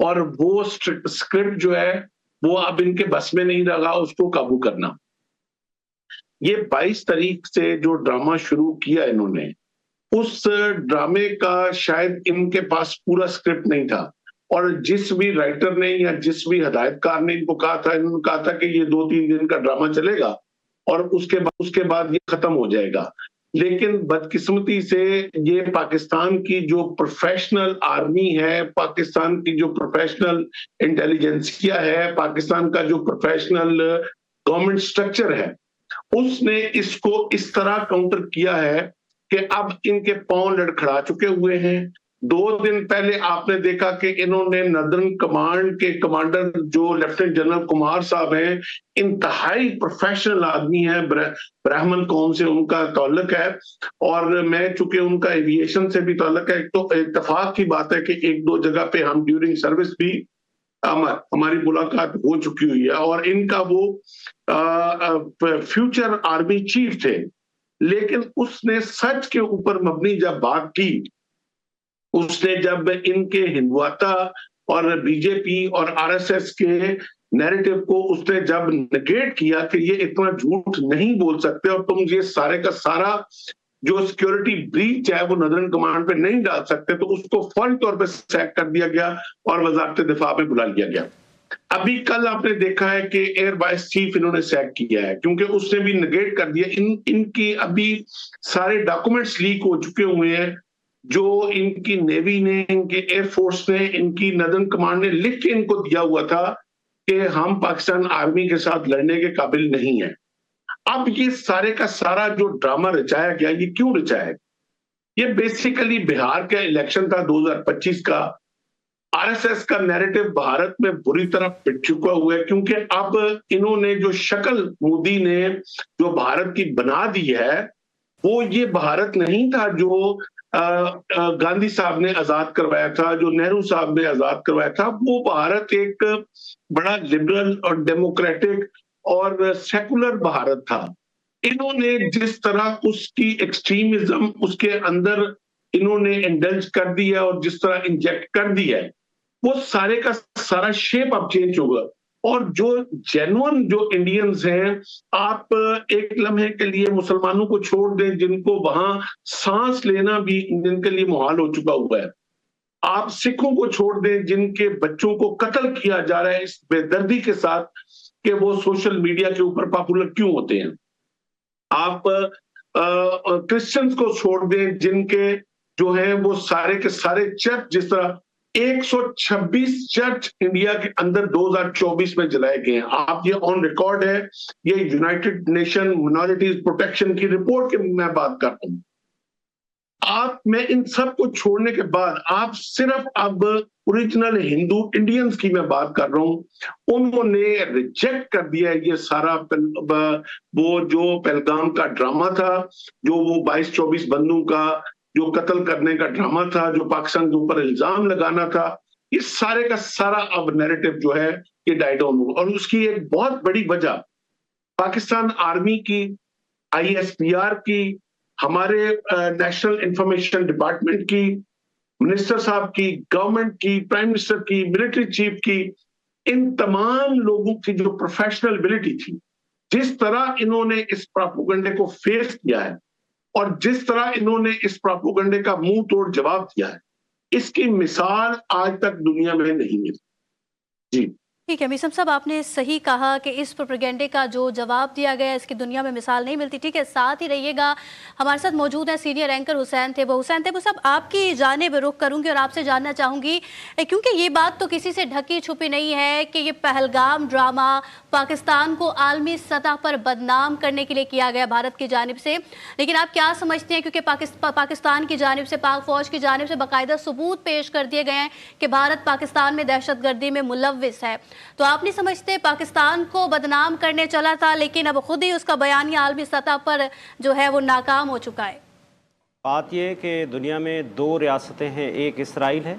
اور وہ اسکرپٹ جو ہے وہ اب ان کے بس میں نہیں رہا اس کو قابو کرنا. یہ 22 تاریخ سے جو ڈرامہ شروع کیا انہوں نے، اس ڈرامے کا شاید ان کے پاس پورا اسکرپٹ نہیں تھا، اور جس بھی رائٹر نے یا جس بھی ہدایت کار نے ان کو کہا تھا، انہوں نے کہا تھا کہ یہ 2-3 دن کا ڈرامہ چلے گا اور اس کے بعد یہ ختم ہو جائے گا. لیکن بدقسمتی سے یہ پاکستان کی جو پروفیشنل آرمی ہے، پاکستان کی جو پروفیشنل انٹیلیجنسیا ہے، پاکستان کا جو پروفیشنل گورنمنٹ سٹرکچر ہے، اس نے اس کو اس طرح کاؤنٹر کیا ہے کہ اب ان کے پاؤں لڑکھڑا چکے ہوئے ہیں. 2 دن پہلے آپ نے دیکھا کہ انہوں نے نردرن کمانڈ کے کمانڈر جو لیفٹیننٹ جنرل کمار صاحب ہیں، انتہائی پروفیشنل آدمی ہیں، برہمن قوم سے ان کا تعلق ہے، اور میں چونکہ ان کا ایویشن سے بھی تعلق ہے، تو اتفاق کی بات ہے کہ 1-2 جگہ پہ ہم ڈیورنگ سروس بھی ہماری ملاقات ہو چکی ہوئی ہے، اور ان کا وہ فیوچر آرمی چیف تھے. لیکن اس نے سچ کے اوپر مبنی جب بات کی، اس نے جب ان کے ہندواتا اور بی جے پی اور آر ایس ایس کے نیریٹو کو اس نے جب نگیٹ کیا کہ یہ اتنا جھوٹ نہیں بول سکتے اور تم یہ سارے کا سارا جو سیکیورٹی بریچ ہے وہ نردرن کمانڈ پہ نہیں ڈال سکتے، تو اس کو فوری طور پہ سیک کر دیا گیا اور وزارت دفاع میں بلا لیا گیا. ابھی کل آپ نے دیکھا ہے کہ ایئر وائس چیف انہوں نے سیک کیا ہے، کیونکہ اس نے بھی نگیٹ کر دیا. ان کی ابھی سارے ڈاکومنٹس لیک ہو چکے ہوئے ہیں جو ان کی نیوی نے، ان کے ایئر فورس نے، ان کی نردرن کمانڈ نے لکھ کے ان کو دیا ہوا تھا کہ ہم پاکستان آرمی کے ساتھ لڑنے کے قابل نہیں ہیں. اب یہ سارے کا سارا جو ڈرامہ رچایا گیا، یہ کیوں رچایا گیا؟ یہ بیسیکلی بہار کا الیکشن تھا 2025 کا. آر ایس ایس کا نیریٹو بھارت میں بری طرح پٹ چکا ہوا ہے، کیونکہ اب انہوں نے جو شکل مودی نے جو بھارت کی بنا دی ہے، وہ یہ بھارت نہیں تھا جو گاندھی صاحب نے آزاد کروایا تھا، جو نہرو صاحب نے آزاد کروایا تھا. وہ بھارت ایک بڑا لبرل اور ڈیموکریٹک اور سیکولر بھارت تھا. انہوں نے جس طرح اس کی ایکسٹریمزم اس کے اندر انہوں نے انڈلج کر دیا اور جس طرح انجیکٹ کر دیا ہے، وہ سارے کا سارا شیپ اب چینج ہوگا. اور جو جینون جو انڈینز ہیں، آپ ایک لمحے کے لیے مسلمانوں کو چھوڑ دیں جن کو وہاں سانس لینا بھی جن کے لیے محال ہو چکا ہوا ہے، آپ سکھوں کو چھوڑ دیں جن کے بچوں کو قتل کیا جا رہا ہے اس بے دردی کے ساتھ کہ وہ سوشل میڈیا کے اوپر پاپولر کیوں ہوتے ہیں، آپ کرسچنز کو چھوڑ دیں جن کے جو ہیں وہ سارے کے سارے چرچ، جس طرح 126 چرچ انڈیا کے اندر 2024 میں جلائے گئے ہیں. آپ یہ آن ریکارڈ ہے، یہ یونائٹڈ نیشن مائنورٹیز پروٹیکشن کی رپورٹ کے میں بات کرتا ہوں. میں ان سب کو چھوڑنے کے بعد آپ صرف اب اوریجنل ہندو انڈینز کی میں بات کر رہا ہوں، انہوں نے ریجیکٹ کر دیا ہے یہ سارا وہ جو پہلگام کا ڈرامہ تھا، جو وہ 22-24 بندوں کا جو قتل کرنے کا ڈرامہ تھا، جو پاکستان کے اوپر الزام لگانا تھا، یہ سارے کا سارا اب نیریٹو جو ہے یہ ڈائی ڈاؤن ہو. اور اس کی ایک بہت بڑی وجہ پاکستان آرمی کی، ISPR کی، ہمارے نیشنل انفارمیشن ڈپارٹمنٹ کی، منسٹر صاحب کی، گورنمنٹ کی، پرائم منسٹر کی، ملٹری چیف کی، ان تمام لوگوں کی جو پروفیشنلبلٹی تھی، جس طرح انہوں نے اس پروپیگنڈے کو فیس کیا ہے اور جس طرح انہوں نے اس پروپیگنڈے کا منہ توڑ جواب دیا ہے، اس کی مثال آج تک دنیا میں نہیں ملی. جی ٹھیک ہے میثم صاحب، آپ نے صحیح کہا کہ اس پروپیگنڈے کا جو جواب دیا گیا اس کی دنیا میں مثال نہیں ملتی. ٹھیک ہے، ساتھ ہی رہیے گا. ہمارے ساتھ موجود ہیں سینئر اینکر حسین تھیبو. حسین تھیبو صاحب، آپ کی جانب رخ کروں گی اور آپ سے جاننا چاہوں گی، کیونکہ یہ بات تو کسی سے ڈھکی چھپی نہیں ہے کہ یہ پہلگام ڈرامہ پاکستان کو عالمی سطح پر بدنام کرنے کے لیے کیا گیا بھارت کی جانب سے. لیکن آپ کیا سمجھتے ہیں، کیونکہ پاکستان کی جانب سے، پاک فوج کی جانب سے باقاعدہ ثبوت پیش کر دیے گئے ہیں کہ بھارت پاکستان میں دہشت گردی میں ملوث ہے، تو آپ نہیں سمجھتے پاکستان کو بدنام کرنے چلا تھا لیکن اب خود ہی اس کا بیانیہ عالمی سطح پر جو ہے وہ ناکام ہو چکا ہے؟ بات یہ ہے کہ دنیا میں 2 ریاستیں ہیں، ایک اسرائیل ہے،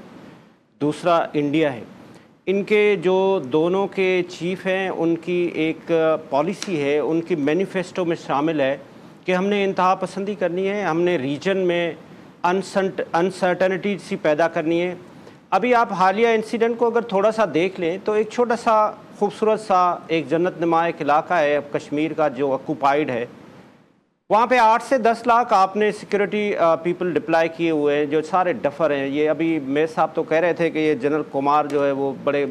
دوسرا انڈیا ہے. ان کے جو دونوں کے چیف ہیں، ان کی ایک پالیسی ہے، ان کی مینیفیسٹو میں شامل ہے کہ ہم نے انتہا پسندی کرنی ہے، ہم نے ریجن میں انسرٹنٹی سی پیدا کرنی ہے. ابھی آپ حالیہ انسیڈنٹ کو اگر تھوڑا سا دیکھ لیں تو ایک چھوٹا سا خوبصورت سا ایک جنت نما ایک علاقہ ہے کشمیر کا جو آکوپائیڈ ہے، وہاں پہ 8 سے 10 لاکھ آپ نے سیکورٹی پیپل ڈپلائی کیے ہوئے ہیں جو سارے ڈفر ہیں. یہ ابھی میئر صاحب تو کہہ رہے تھے کہ یہ جنرل کمار جو ہے وہ بڑے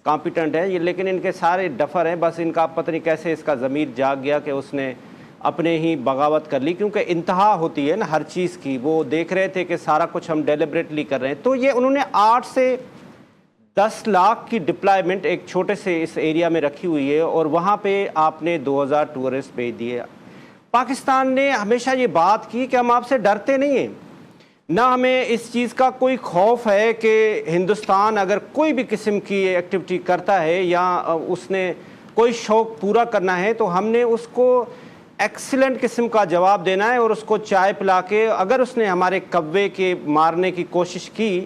کمپیٹنٹ ہیں، یہ لیکن ان کے سارے ڈفر ہیں. بس ان کا پتہ نہیں کیسے اس کا ضمیر جاگ گیا کہ اس نے اپنے ہی بغاوت کر لی، کیونکہ انتہا ہوتی ہے نا ہر چیز کی. وہ دیکھ رہے تھے کہ سارا کچھ ہم ڈیلیبریٹلی کر رہے ہیں، تو یہ انہوں نے 8 سے 10 لاکھ کی ڈپلائمنٹ ایک چھوٹے سے اس ایریا میں رکھی ہوئی ہے، اور وہاں پہ آپ نے 2000 ٹورسٹ بھیج دیے. پاکستان نے ہمیشہ یہ بات کی کہ ہم آپ سے ڈرتے نہیں ہیں، نہ ہمیں اس چیز کا کوئی خوف ہے کہ ہندوستان اگر کوئی بھی قسم کی ایکٹیویٹی کرتا ہے یا اس نے کوئی شوق پورا کرنا ہے تو ہم نے اس کو ایکسیلنٹ قسم کا جواب دینا ہے، اور اس کو چائے پلا کے اگر اس نے ہمارے کوے کے مارنے کی کوشش کی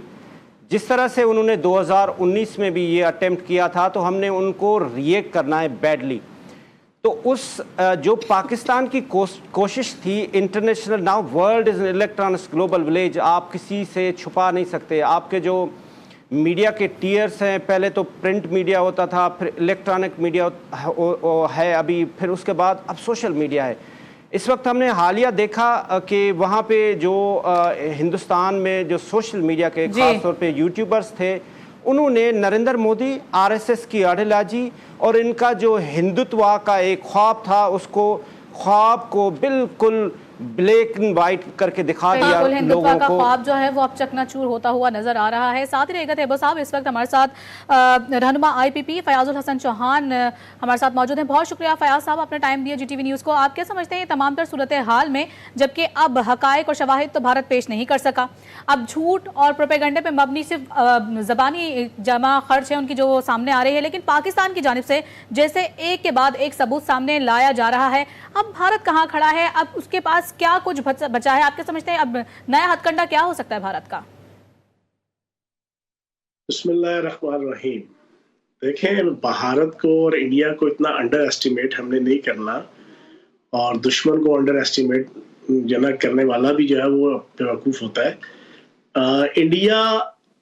جس طرح سے انہوں نے 2019 میں بھی یہ اٹیمپٹ کیا تھا، تو ہم نے ان کو ریئیکٹ کرنا ہے بیڈلی. تو اس جو پاکستان کی کوشش تھی international, now world is electronics global village, آپ کسی سے چھپا نہیں سکتے. آپ کے جو میڈیا کے ٹیئرس ہیں، پہلے تو پرنٹ میڈیا ہوتا تھا، پھر الیکٹرانک میڈیا ہے ابھی، پھر اس کے بعد اب سوشل میڈیا ہے. اس وقت ہم نے حالیہ دیکھا کہ وہاں پہ جو ہندوستان میں جو سوشل میڈیا کے خاص طور پہ یوٹیوبرز تھے، انہوں نے نریندر مودی، RSS کی آئیڈیالوجی اور ان کا جو ہندوتوا کا ایک خواب تھا، اس کو خواب کو بالکل بلیک اینڈ وائٹ کر کے دکھا دیا ہندوتوا کا خواب جو ہے وہ اب چکنا چور ہوتا ہوا نظر آ رہا ہے. ساتھ ہی رہے گا صاحب اس وقت ہمارے ساتھ رہنما IPP فیاض الحسن چوہان ہمارے ساتھ موجود ہیں. بہت شکریہ فیاض صاحب، اپنا ٹائم دیا GTV نیوز کو. آپ کیا سمجھتے ہیں یہ تمام تر صورتحال میں، جبکہ اب حقائق اور شواہد تو بھارت پیش نہیں کر سکا، اب جھوٹ اور پروپیگنڈے پہ مبنی صرف زبانی جمع خرچ ہے ان کی جو سامنے آ رہی ہے، لیکن پاکستان کی جانب سے جیسے ایک کے بعد ایک ثبوت سامنے لایا جا رہا ہے، اب بھارت کہاں کھڑا ہے؟ اب اس کے پاس کیا کچھ بچا ہے؟ آپ کیا سمجھتے ہیں اب نیا ہتھ کنڈا کیا ہو سکتا ہے بھارت کا؟ بسم اللہ الرحمن الرحیم. دیکھیں، بھارت کو اور انڈیا کو اتنا انڈر ایسٹیمیٹ ہم نے نہیں کرنا، اور دشمن کو انڈر ایسٹیمیٹ جنک کرنے والا بھی جو ہے وہ بیوقوف ہوتا ہے. انڈیا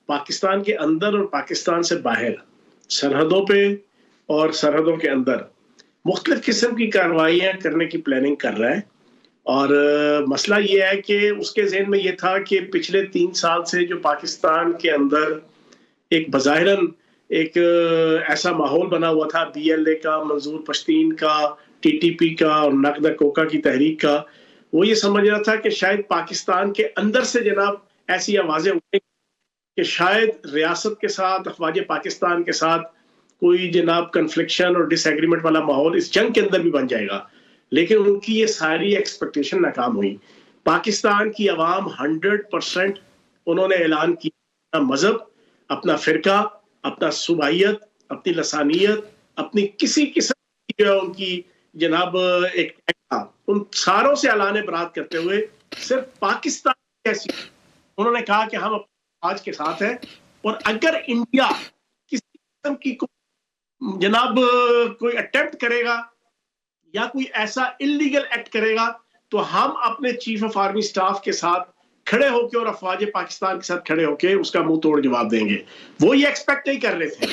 پاکستان کے اندر اور پاکستان سے باہر سرحدوں پہ اور سرحدوں کے اندر مختلف قسم کی کارروائیاں کرنے کی پلاننگ کر رہا ہے. اور مسئلہ یہ ہے کہ اس کے ذہن میں یہ تھا کہ پچھلے 3 سال سے جو پاکستان کے اندر ایک بظاہراً ایک ایسا ماحول بنا ہوا تھا BLA کا، منظور پشتین کا، TTP کا اور نقد کوکا کی تحریک کا، وہ یہ سمجھ رہا تھا کہ شاید پاکستان کے اندر سے جناب ایسی آوازیں اٹھیں کہ شاید ریاست کے ساتھ، افواج پاکستان کے ساتھ کوئی جناب کنفلکشن اور ڈس ایگریمنٹ والا ماحول اس جنگ کے اندر بھی بن جائے گا. لیکن ان کی یہ ساری ایکسپیکٹیشن ناکام ہوئی. پاکستان کی عوام 100% انہوں نے اعلان کیا اپنا مذہب، اپنا فرقہ، اپنا صوبائیت، اپنی لسانیت، اپنی کسی قسم کی جو ان کی جناب ایک تھا، ان ساروں سے اعلان برات کرتے ہوئے صرف پاکستان کیسی انہوں نے کہا کہ ہم آج کے ساتھ ہیں، اور اگر انڈیا کسی قسم کی جناب کوئی اٹیمپٹ کرے گا یا کوئی ایسا انلیگل ایکٹ کرے گا تو ہم اپنے چیف آف آرمی سٹاف کے ساتھ کھڑے ہو کے اور افواج پاکستان کے ساتھ کھڑے ہو کے اس کا منہ توڑ جواب دیں گے. وہ یہ ایکسپیکٹ نہیں کر رہے تھے.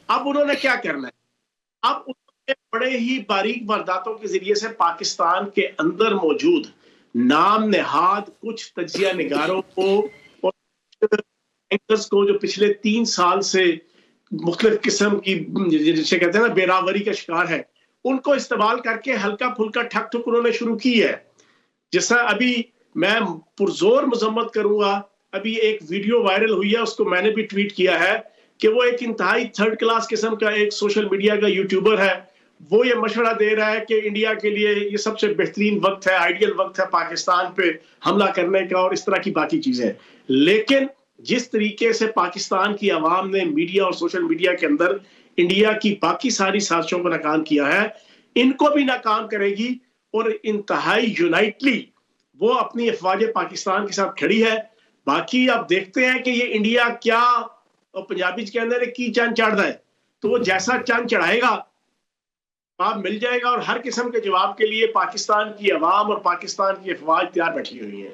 اب انہوں نے کیا کرنا ہے؟ اب انہوں نے بڑے ہی باریک وارداتوں کے ذریعے سے پاکستان کے اندر موجود نام نہاد کچھ تجزیہ نگاروں کو اور اینکرز کو جو پچھلے 3 سال سے مختلف قسم کی جسے کہتے ہیں نا بیراوری کا شکار ہے، ان کو استعمال کر کے ہلکا پھلکا ٹھک ٹھک انہوں نے شروع کی ہے. جیسا ابھی میں پرزور مذمت کروں گا، ابھی ایک ویڈیو وائرل ہوئی ہے، اس کو میں نے بھی ٹویٹ کیا ہے کہ وہ ایک انتہائی 3rd کلاس قسم کا ایک سوشل میڈیا کا یوٹیوبر ہے، وہ یہ مشورہ دے رہا ہے کہ انڈیا کے لیے یہ سب سے بہترین وقت ہے، آئیڈیل وقت ہے پاکستان پہ حملہ کرنے کا اور اس طرح کی باقی چیزیں. لیکن جس طریقے سے پاکستان کی عوام نے میڈیا اور سوشل میڈیا کے اندر انڈیا کی باقی ساری سازشوں کو ناکام کیا ہے، ان کو بھی ناکام کرے گی، اور انتہائی یونائٹلی وہ اپنی افواج پاکستان کے ساتھ کھڑی ہے. باقی اب دیکھتے ہیں کہ یہ انڈیا کیا پنجابی کے اندر کی چند چڑھتا ہے، تو وہ جیسا چند چڑھائے گا جواب مل جائے گا، اور ہر قسم کے جواب کے لیے پاکستان کی عوام اور پاکستان کی افواج تیار بیٹھی ہوئی ہیں.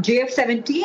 JF-17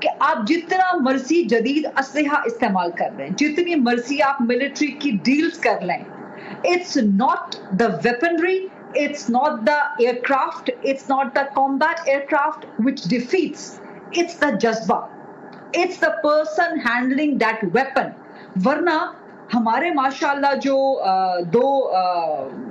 کہ آپ جتنا مرضی جدید اسلحہ استعمال کر لیں, جتنی مرضی آپ ملٹری کی ڈیلز کر لیں, it's not the weaponry, it's not the aircraft, it's not the combat aircraft which defeats, it's the jazba, it's the person handling that weapon. ورنہ ہمارے ماشاءاللہ جو دو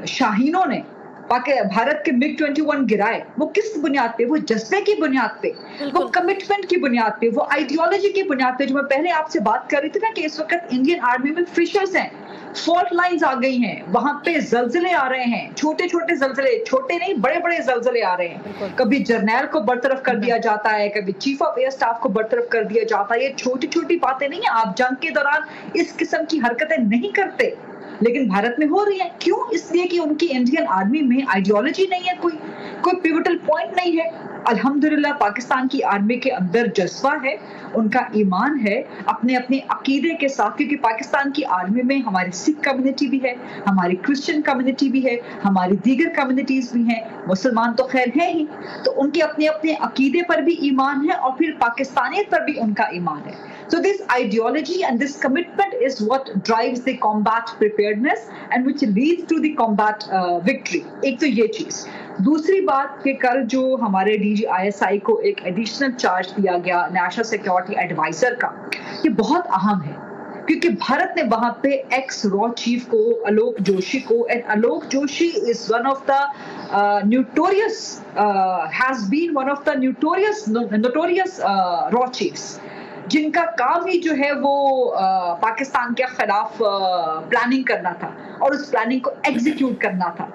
شاہینوں نے بھارت کے MiG 21 گرائے, وہ کس بنیاد پہ؟ وہ جذبے کی بنیاد پہ, وہ کمٹمنٹ کی بنیاد پہ, وہ آئیڈیالوجی کی بنیاد پہ. جو میں پہلے آپ سے بات کر رہی تھی نا کہ اس وقت انڈین آرمی میں فشرز ہیں, فالٹ لائنز آ گئی ہیں, وہاں پہ زلزلے آ رہے ہیں, چھوٹے چھوٹے زلزلے, چھوٹے نہیں بڑے بڑے زلزلے آ رہے ہیں. کبھی جرنیل کو برطرف کر دیا جاتا ہے, کبھی چیف آف ایئر اسٹاف کو برطرف کر دیا جاتا ہے. یہ چھوٹی چھوٹی باتیں نہیں ہیں. آپ جنگ کے دوران اس قسم کی حرکتیں نہیں کرتے, لیکن بھارت میں ہو رہی ہیں. کیوں؟ اس لیے کہ ان کی انڈین آرمی میں آئیڈیالوجی نہیں ہے, کوئی پیوٹل پوائنٹ نہیں ہے. الحمدللہ پاکستان کی آرمی کے اندر جذبہ ہے, ان کا ایمان ہے اپنے اپنے عقیدے کے ساتھ, کیونکہ پاکستان کی آرمی میں ہماری سکھ کمیونٹی بھی ہے, ہماری کرسچن کمیونٹی بھی ہے, ہماری دیگر کمیونٹیز بھی ہیں, مسلمان تو خیر ہیں ہی, تو ان کے اپنے اپنے عقیدے پر بھی ایمان ہے اور پھر پاکستانیت پر بھی ان کا ایمان ہے. So this ideology and this commitment is what drives the combat preparedness and which leads to the combat victory. ایک تو یہ چیز. دوسری بات کہ کل جو ہمارے DGISI کو ایک ایڈیشنل چارج دیا گیا نیشنل سیکیورٹی ایڈوائزر کا, یہ بہت اہم ہے, کیونکہ بھارت نے وہاں پہ ایکس را چیف کو الوک جوشی کو, and Alok Joshi is one of the notorious has been one of the notorious raw chiefs, جن کا کام ہی جو ہے وہ پاکستان کے خلاف پلاننگ کرنا تھا اور اس پلاننگ کو ایگزیکیوٹ کرنا تھا.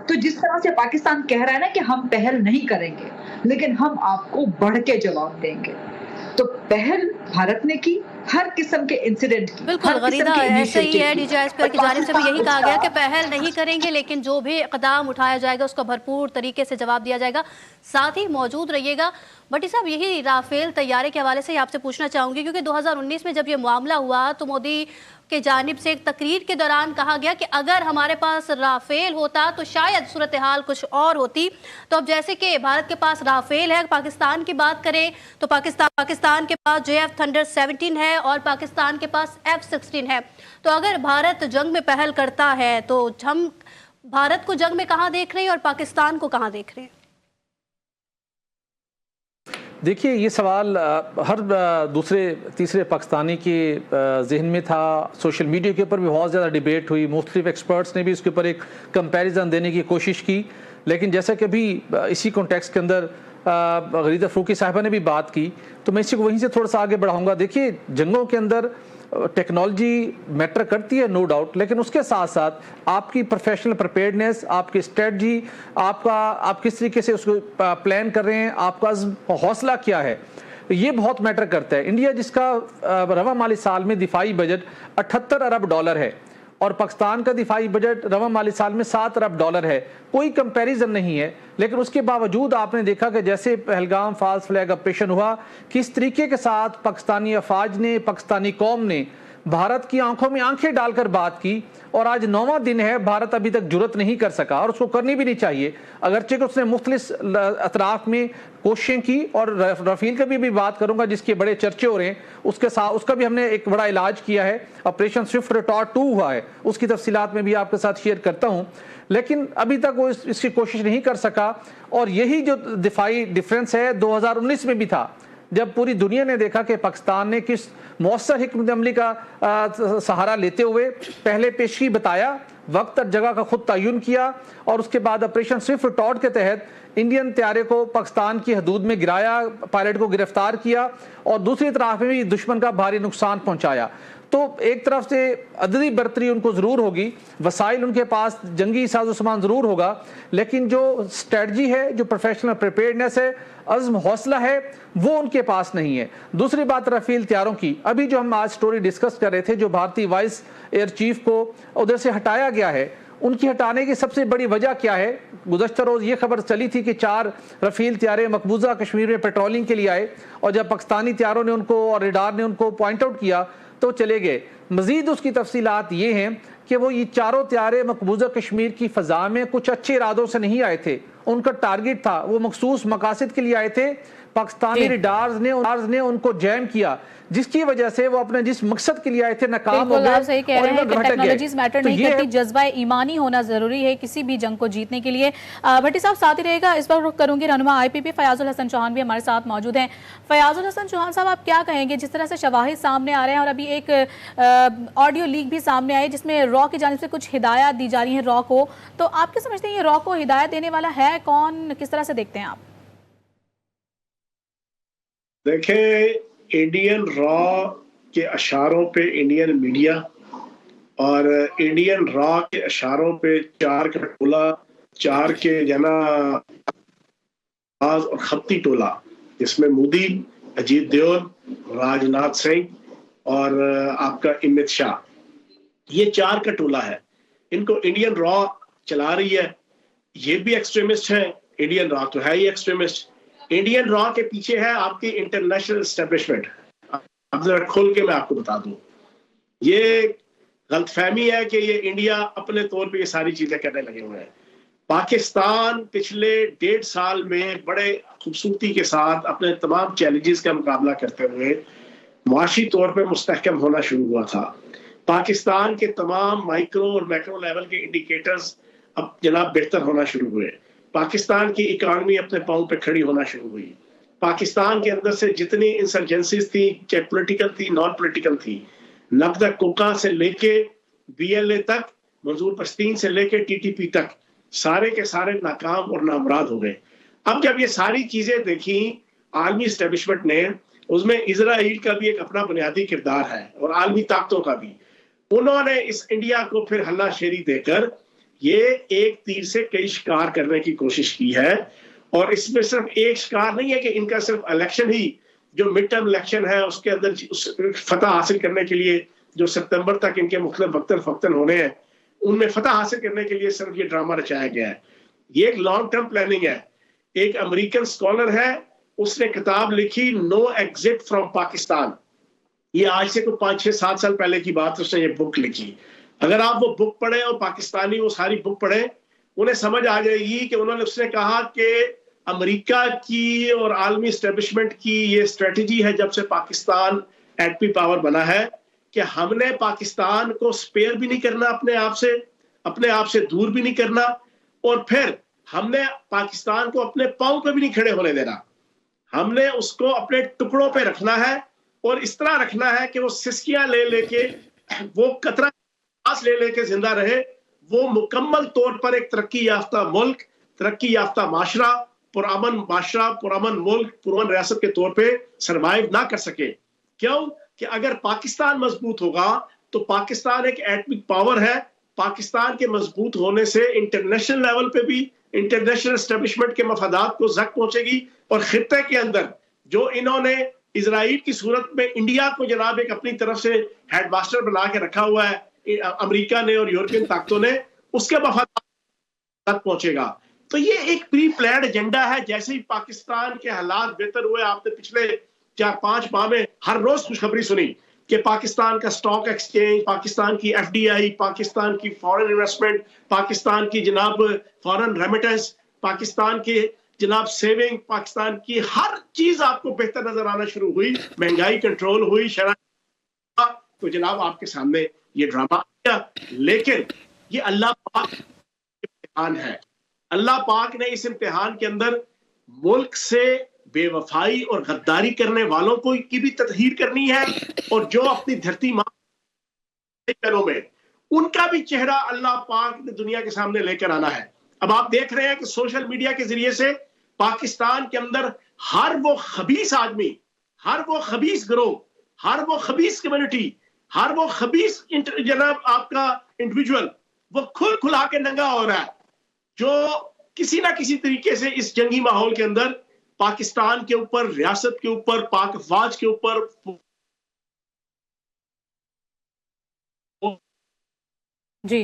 تو جس طرح سے پاکستان کہہ رہا ہے نا کہ ہم پہل نہیں کریں گے لیکن ہم آپ کو بڑھ کے جواب دیں گے, تو پہل بھارت نے کی ہر قسم کے انسیڈنٹ کی. بالکل غریدہ ایسے ہی ہے, DGISPR کی جانب سے بھی یہی کہا گیا کہ پہل نہیں کریں گے لیکن جو بھی اقدام اٹھایا جائے گا اس کا بھرپور طریقے سے جواب دیا جائے گا. ساتھ ہی موجود رہیے گا. بٹی صاحب, یہی رافیل طیارے کے حوالے سے آپ سے پوچھنا چاہوں گی, کیونکہ 2019 میں جب یہ معاملہ ہوا تو مودی کے جانب سے ایک تقریر کے دوران کہا گیا کہ اگر ہمارے پاس رافیل ہوتا تو شاید صورتحال کچھ اور ہوتی. تو اب جیسے کہ بھارت کے پاس رافیل ہے, پاکستان کی بات کریں تو پاکستان کے پاس JF Thunder 17 ہے اور پاکستان کے پاس F-16 ہے. تو اگر بھارت جنگ میں پہل کرتا ہے تو ہم بھارت کو جنگ میں کہاں دیکھ رہے ہیں اور پاکستان کو کہاں دیکھ رہے ہیں؟ دیکھیے, یہ سوال ہر دوسرے تیسرے پاکستانی کے ذہن میں تھا. سوشل میڈیا کے اوپر بھی بہت زیادہ ڈیبیٹ ہوئی, مختلف ایکسپرٹس نے بھی اس کے اوپر ایک کمپیریزن دینے کی کوشش کی. لیکن جیسا کہ ابھی اسی کانٹیکسٹ کے اندر غریدہ فروقی صاحبہ نے بھی بات کی, تو میں اسی کو وہیں سے تھوڑا سا آگے بڑھاؤں گا. دیکھیے, جنگوں کے اندر ٹیکنالوجی میٹر کرتی ہے نو ڈاؤٹ, لیکن اس کے ساتھ ساتھ آپ کی پروفیشنل پریپیئرنیس, آپ کی اسٹریٹجی, آپ کس طریقے سے اس کو پلان کر رہے ہیں, آپ کا حوصلہ کیا ہے, یہ بہت میٹر کرتا ہے. انڈیا جس کا رواں مالی سال میں دفاعی بجٹ $78 ارب ہے اور پاکستان کا دفاعی بجٹ رواں مالی سال میں $7 ارب ہے, کوئی کمپیریزن نہیں ہے. لیکن اس کے باوجود آپ نے دیکھا کہ جیسے پہلگام فالس فلیگ آپریشن ہوا, کس طریقے کے ساتھ پاکستانی افواج نے, پاکستانی قوم نے بھارت کی آنکھوں میں آنکھیں ڈال کر بات کی. اور آج 9واں دن ہے, بھارت ابھی تک جرت نہیں کر سکا اور اس کو کرنی بھی نہیں چاہیے, اگرچہ کہ اس نے مختلف اطراف میں کوششیں کی. اور رافیل کا بھی بات کروں گا جس کے بڑے چرچے ہو رہے ہیں, اس کے ساتھ اس کا بھی ہم نے ایک بڑا علاج کیا ہے, آپریشن سوئفٹ ریٹارٹ 2 ہوا ہے, اس کی تفصیلات میں بھی آپ کے ساتھ شیئر کرتا ہوں. لیکن ابھی تک وہ اس کی کوشش نہیں کر سکا. اور یہی جو دفاعی ڈیفرنس ہے 2019 میں بھی تھا, جب پوری دنیا نے دیکھا کہ پاکستان نے کس مؤثر حکمت عملی کا سہارا لیتے ہوئے پہلے پیشگی بتایا, وقت اور جگہ کا خود تعین کیا, اور اس کے بعد آپریشن سوئفٹ ریٹارٹ کے تحت انڈین طیارے کو پاکستان کی حدود میں گرایا, پائلٹ کو گرفتار کیا, اور دوسری طرف میں بھی دشمن کا بھاری نقصان پہنچایا. تو ایک طرف سے عددی برتری ان کو ضرور ہوگی, وسائل ان کے پاس, جنگی ساز و سامان ضرور ہوگا, لیکن جو اسٹریٹجی ہے, جو پروفیشنل پریپیئرنیس ہے, عزم حوصلہ ہے, وہ ان کے پاس نہیں ہے. دوسری بات رافیل طیاروں کی, ابھی جو ہم آج سٹوری ڈسکس کر رہے تھے, جو بھارتی وائس ایئر چیف کو ادھر سے ہٹایا گیا ہے, ان کی ہٹانے کی سب سے بڑی وجہ کیا ہے؟ گزشتہ روز یہ خبر چلی تھی کہ 4 رافیل طیارے مقبوضہ کشمیر میں پیٹرولنگ کے لیے آئے, اور جب پاکستانی طیاروں نے ان کو اور ریڈار نے ان کو پوائنٹ آؤٹ کیا تو چلے گئے. مزید اس کی تفصیلات یہ ہیں کہ وہ یہ 4 طیارے مقبوضہ کشمیر کی فضا میں کچھ اچھے ارادوں سے نہیں آئے تھے, ان کا ٹارگٹ تھا, وہ مخصوص مقاصد کے لیے آئے تھے, پاکستانی ریڈارز نے ان کو جیم کیا، جس کی وجہ سے وہ اپنے جس مقصد کے لیے آئے تھے ناکام ہو بالکل گئے آپ صحیح کہہ رہے ہیں کہ ٹیکنالوجیز میٹر تو نہیں کرتی، جذبہ ایمانی ہونا ضروری ہے کسی بھی جنگ کو جیتنے کے لیے۔ بھٹی صاحب ساتھ ہی رہے گا، اس وقت رخ کروں گی رہنما آئی پی پی فیاض الحسن چوہان بھی ہمارے ساتھ موجود ہیں۔ فیاض الحسن چوہان صاحب آپ کیا کہیں گے، جس طرح سے شواہد سامنے آ رہے ہیں اور ابھی ایک آڈیو لیک بھی سامنے آئی جس میں را کی جانب سے کچھ ہدایات دی جا رہی ہیں را کو، تو آپ کیا سمجھتے ہیں یہ را کو ہدایت دینے والا ہے کون، کس طرح سے دیکھتے ہیں آپ؟ دیکھیں انڈین را کے اشاروں پہ انڈین میڈیا اور انڈین را کے اشاروں پہ چار کا ٹولہ، چار کے اور خپتی ٹولہ، جس میں مودی، اجیت دیول، راج ناتھ سنگھ اور آپ کا امت شاہ، یہ چار کا ٹولہ ہے۔ ان کو انڈین را چلا رہی ہے، یہ بھی ایکسٹریمسٹ ہیں، انڈین را تو ہے ہی ایکسٹریمسٹ۔ انڈین را کے پیچھے ہے آپ کی انٹرنیشنل اسٹیبلشمنٹ۔ اب ذرا کھول کے میں آپ کو بتا دوں، یہ غلط فہمی ہے کہ یہ انڈیا اپنے طور پہ یہ ساری چیزیں کرنے لگے ہوئے ہیں۔ پاکستان پچھلے 1.5 سال میں بڑے خوبصورتی کے ساتھ اپنے تمام چیلنجز کا مقابلہ کرتے ہوئے معاشی طور پہ مستحکم ہونا شروع ہوا تھا۔ پاکستان کے تمام مائکرو اور میکرو لیول کے انڈیکیٹرز اب جناب بہتر ہونا شروع ہوئے۔ پاکستان کی اکانومی اپنے پاؤں پہ کھڑی ہونا شروع ہوئی۔ پاکستان کے اندر سے جتنی انسرجنسیز تھی، چاہے پولیٹیکل تھی، نان پولیٹیکل تھی، نقدہ کوکا سے لے کے بی ایل اے تک، منظور پشتین سے لے کے ٹی ٹی پی تک، سارے کے سارے ناکام اور نامراد ہو گئے۔ اب جب یہ ساری چیزیں دیکھیں عالمی اسٹیبلشمنٹ نے، اس میں اسرائیل کا بھی ایک اپنا بنیادی کردار ہے اور عالمی طاقتوں کا بھی، انہوں نے اس انڈیا کو پھر ہلا شیری دے کر یہ ایک تیر سے کئی شکار کرنے کی کوشش کی ہے۔ اور اس میں صرف ایک شکار نہیں ہے کہ ان کا صرف الیکشن ہی، جو مڈ ٹرم الیکشن ہے اس کے اندر فتح حاصل کرنے کے لیے جو ستمبر تک ان کے مختلف وقتاً فوقتاً ہونے ہیں، ان میں فتح حاصل کرنے کے لیے صرف یہ ڈرامہ رچایا گیا ہے۔ یہ ایک لانگ ٹرم پلاننگ ہے۔ ایک امریکن سکولر ہے، اس نے کتاب لکھی نو ایگزٹ فرام پاکستان، یہ آج سے کوئی 5-6-7 سال پہلے کی بات، اس نے یہ بک لکھی۔ اگر آپ وہ بک پڑھیں اور پاکستانی وہ ساری بک پڑھیں، انہیں سمجھ آ جائے گی کہ اس نے کہا کہ امریکہ کی اور عالمی اسٹیبلشمنٹ کی یہ اسٹریٹجی ہے جب سے پاکستان ایٹمی پاور بنا ہے کہ ہم نے پاکستان کو سپیئر بھی نہیں کرنا، اپنے آپ سے دور بھی نہیں کرنا، اور پھر ہم نے پاکستان کو اپنے پاؤں پہ بھی نہیں کھڑے ہونے دینا۔ ہم نے اس کو اپنے ٹکڑوں پہ رکھنا ہے اور اس طرح رکھنا ہے کہ وہ سسکیاں لے کے، وہ قطرہ سانس لے کے زندہ رہے، وہ مکمل طور پر ایک ترقی یافتہ ملک، ترقی یافتہ معاشرہ، پرامن معاشرہ، پرامن ملک، پرامن ریاست کے طور پہ سروائیو نہ کر سکے۔ کیوں کہ اگر پاکستان مضبوط ہوگا تو پاکستان ایک ایٹمک پاور ہے، پاکستان کے مضبوط ہونے سے انٹرنیشنل لیول پہ بھی انٹرنیشنل اسٹیبلشمنٹ کے مفادات کو زک پہنچے گی، اور خطے کے اندر جو انہوں نے اسرائیل کی صورت میں انڈیا کو جناب ایک اپنی طرف سے ہیڈ ماسٹر بنا کے رکھا ہوا ہے امریکہ نے اور یورپین طاقتوں نے، اس کے مفادات تک پہنچے گا۔ تو یہ ایک پری پلانڈ ایجنڈا ہے۔ جیسے ہی پاکستان کے حالات بہتر ہوئے، آپ نے پچھلے 4-5 ماہ میں ہر روز خوشخبری سنی کہ پاکستان کا سٹاک ایکسچینج، پاکستان کی ایف ڈی آئی، پاکستان کی فارن انویسٹمنٹ، پاکستان کی جناب فارن ریمیٹنس، پاکستان کے جناب سیونگ، پاکستان کی ہر چیز آپ کو بہتر نظر آنا شروع ہوئی، مہنگائی کنٹرول ہوئی، شرح تو جناب آپ کے سامنے یہ ڈرامہ آیا۔ لیکن یہ اللہ پاک کا امتحان ہے۔ اللہ پاک نے اس امتحان کے اندر ملک سے بے وفائی اور غداری کرنے والوں کو کی بھی تطہیر کرنی ہے، اور جو اپنی دھرتی ماں میں ان کا بھی چہرہ اللہ پاک نے دنیا کے سامنے لے کر آنا ہے۔ اب آپ دیکھ رہے ہیں کہ سوشل میڈیا کے ذریعے سے پاکستان کے اندر ہر وہ خبیث آدمی، ہر وہ خبیث گروہ، ہر وہ خبیث کمیونٹی، ہر وہ خبیث جناب آپ کا انڈیویجول، وہ کھل کھلا کے ننگا ہو رہا ہے، جو کسی نہ کسی طریقے سے اس جنگی ماحول کے اندر پاکستان کے اوپر، ریاست کے اوپر، پاک افواج کے اوپر جی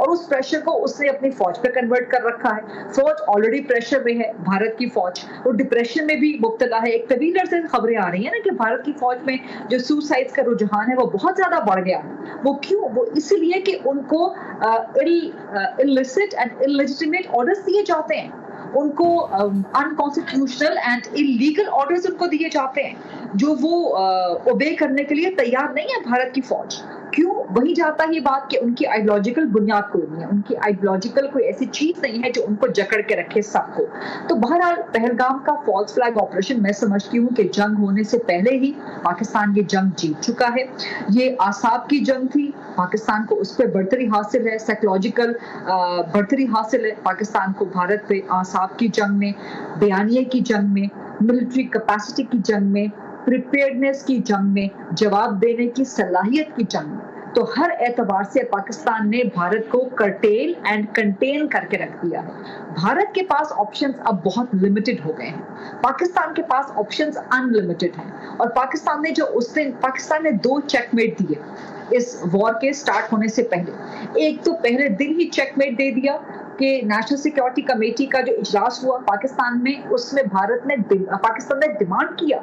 اور اس پریشر کو اس نے اپنی فوج پہ کنورٹ کر رکھا ہے. فوج آلریڈی پریشر میں ہے, بھارت کی فوج, اور ڈپریشن میں بھی مبتلا ہے. ایک طویل عرصے سے خبریں آ رہی ہیں نا کہ بھارت کی فوج میں جو سوسائڈ کا رجحان ہے وہ بہت زیادہ بڑھ گیا. وہ کیوں؟ وہ اس لیے کہ ان کو illicit and illegitimate orders دیے جاتے ہیں, ان کو unconstitutional and illegal orders ان کو دیے جاتے ہیں جو وہ اوبے کرنے کے لیے تیار نہیں ہے بھارت کی فوج. کیوں؟ وہی جاتا ہی بات کہ ان کی آئیڈیولوجیکل بنیاد کوئی نہیں ہے, ان کی آئیڈیولوجیکل کوئی ایسی چیز نہیں ہے جو ان کو جکڑ کے رکھے سب کو. تو بہرحال پہلگام کا فالس فلیگ آپریشن میں سمجھتی ہوں کہ جنگ ہونے سے پہلے ہی پاکستان یہ جنگ جیت چکا ہے. یہ اعصاب کی جنگ تھی, پاکستان کو اس پہ برتری حاصل ہے, سائیکولوجیکل برتری حاصل ہے پاکستان کو بھارت پہ. اعصاب کی جنگ میں, بیانیے کی جنگ میں, ملٹری کیپیسٹی کی جنگ میں, پریپیئرنس کی جنگ میں, جواب دینے کی صلاحیت کی جنگ میں. تو ہر اعتبار سے پاکستان نے بھارت کو کرٹیل اینڈ کنٹین کر کے رکھ دیا ہے. بھارت کے پاس آپشنز اب بہت لمیٹڈ ہو گئے ہیں, پاکستان کے پاس آپشنز ان لمیٹڈ ہیں. اور پاکستان نے جو اس دن پاکستان نے 2 چیک میٹ دیے اس وار کے سٹارٹ ہونے سے پہلے. ایک تو پہلے دن ہی چیک میٹ دے دیا کہ نیشنل سیکیورٹی کمیٹی کا جو اجلاس ہوا پاکستان میں, اس میں پاکستان نے ڈیمانڈ کیا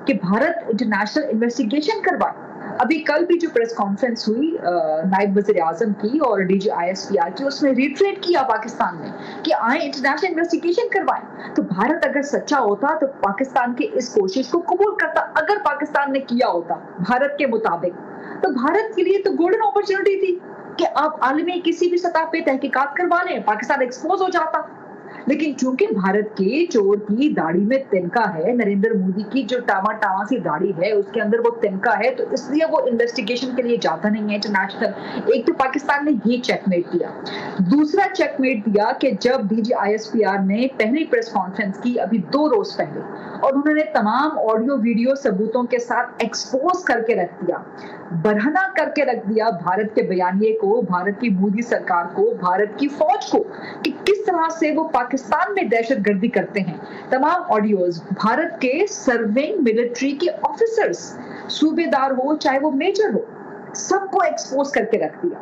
کہ بھارت انٹرنیشنل انویسٹیگیشن کروائے. ابھی کل بھی جو پریس کانفرنس ہوئی نائب وزیر اعظم کی اور ڈی جی ISPR کی, اس میں ریٹریٹ کیا پاکستان نے کہ آئیں انٹرنیشنل انویسٹیگیشن کروائیں. تو بھارت اگر سچا ہوتا تو پاکستان کی اس کوشش کو قبول کرتا. اگر پاکستان نے کیا ہوتا بھارت کے مطابق, تو بھارت کے لیے تو گولڈن اپرچونٹی تھی کہ آپ عالمی کسی بھی سطح پہ تحقیقات کروا لیں, پاکستان ایکسپوز ہو جاتا. لیکن چونکہ بھارت کے چور کی داڑھی میں تنکا ہے, نریندر مودی کی جو ٹاما سی داڑھی ہے اس کے اندر وہ تنکا ہے, تو اس لیے وہ انویسٹیگیشن کے لیے جاتا نہیں ہے انٹرنیشنل. ایک تو پاکستان نے یہ چیک میٹ دیا. دوسرا چیک میٹ دیا کہ جب ڈی جی ISPR نے پہلی پریس کانفرنس کی ابھی 2 روز پہلے, اور انہوں نے تمام آڈیو ویڈیو ثبوتوں کے ساتھ ایکسپوز کر کے رکھ دیا, برہنہ کر کے رکھ دیا بھارت کے بیانیے کو, بھارت کی مودی سرکار کو, بھارت کی فوج کو, کہ کس طرح سے وہ پاکستان میں دہشت گردی کرتے ہیں. تمام آڈیوز بھارت کے سرونگ ملٹری کے آفیسرز, صوبیدار ہو چاہے وہ میجر ہو, سب کو ایکسپوز کر کے رکھ دیا.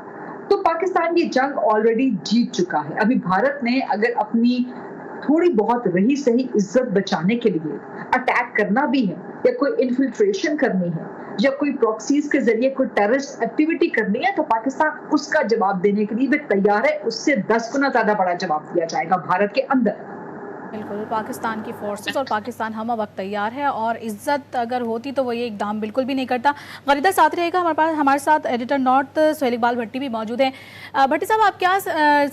تو پاکستان یہ جنگ آلریڈی جیت چکا ہے. ابھی بھارت نے اگر اپنی تھوڑی بہت رہی سہی عزت بچانے کے لیے اٹیک کرنا بھی ہے, یا کوئی انفلٹریشن کرنی ہے, یا کوئی پراکسیز کے ذریعے کوئی ٹیررسٹ ایکٹیویٹی کرنی ہے, تو پاکستان اس کا جواب دینے کے لیے بھی تیار ہے. اس سے 10 گنا زیادہ بڑا جواب دیا جائے گا بھارت کے اندر. بالکل, پاکستان کی فورسز اور پاکستان ہمہ وقت تیار ہے, اور عزت اگر ہوتی تو وہ یہ اقدام بالکل بھی نہیں کرتا. غریدہ ساتھ رہے گا ہمارے ساتھ ایڈیٹر نارتھ سہیل اقبال بھٹی بھی موجود ہیں. بھٹی صاحب, آپ کیا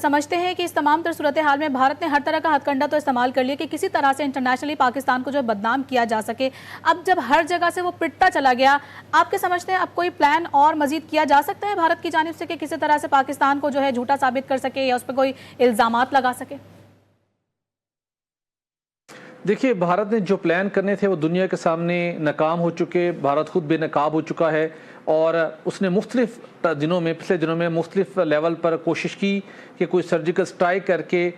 سمجھتے ہیں کہ اس تمام تر صورتحال میں بھارت نے ہر طرح کا ہتھ کنڈا تو استعمال کر لیا کہ کسی طرح سے انٹرنیشنلی پاکستان کو جو بدنام کیا جا سکے. اب جب ہر جگہ سے وہ پٹتا چلا گیا, آپ کے سمجھتے ہیں اب کوئی پلان اور مزید کیا جا سکتا ہے بھارت کی جانب سے کہ کسی طرح سے پاکستان کو جو ہے جھوٹا ثابت کر سکے یا اس پہ کوئی الزامات لگا سکے؟ دیکھیے, بھارت نے جو پلان کرنے تھے وہ دنیا کے سامنے ناکام ہو چکے. بھارت خود بے نقاب ہو چکا ہے, اور اس نے مختلف پچھلے دنوں میں مختلف لیول پر کوشش کی کہ کوئی سرجیکل سٹرائک کر کے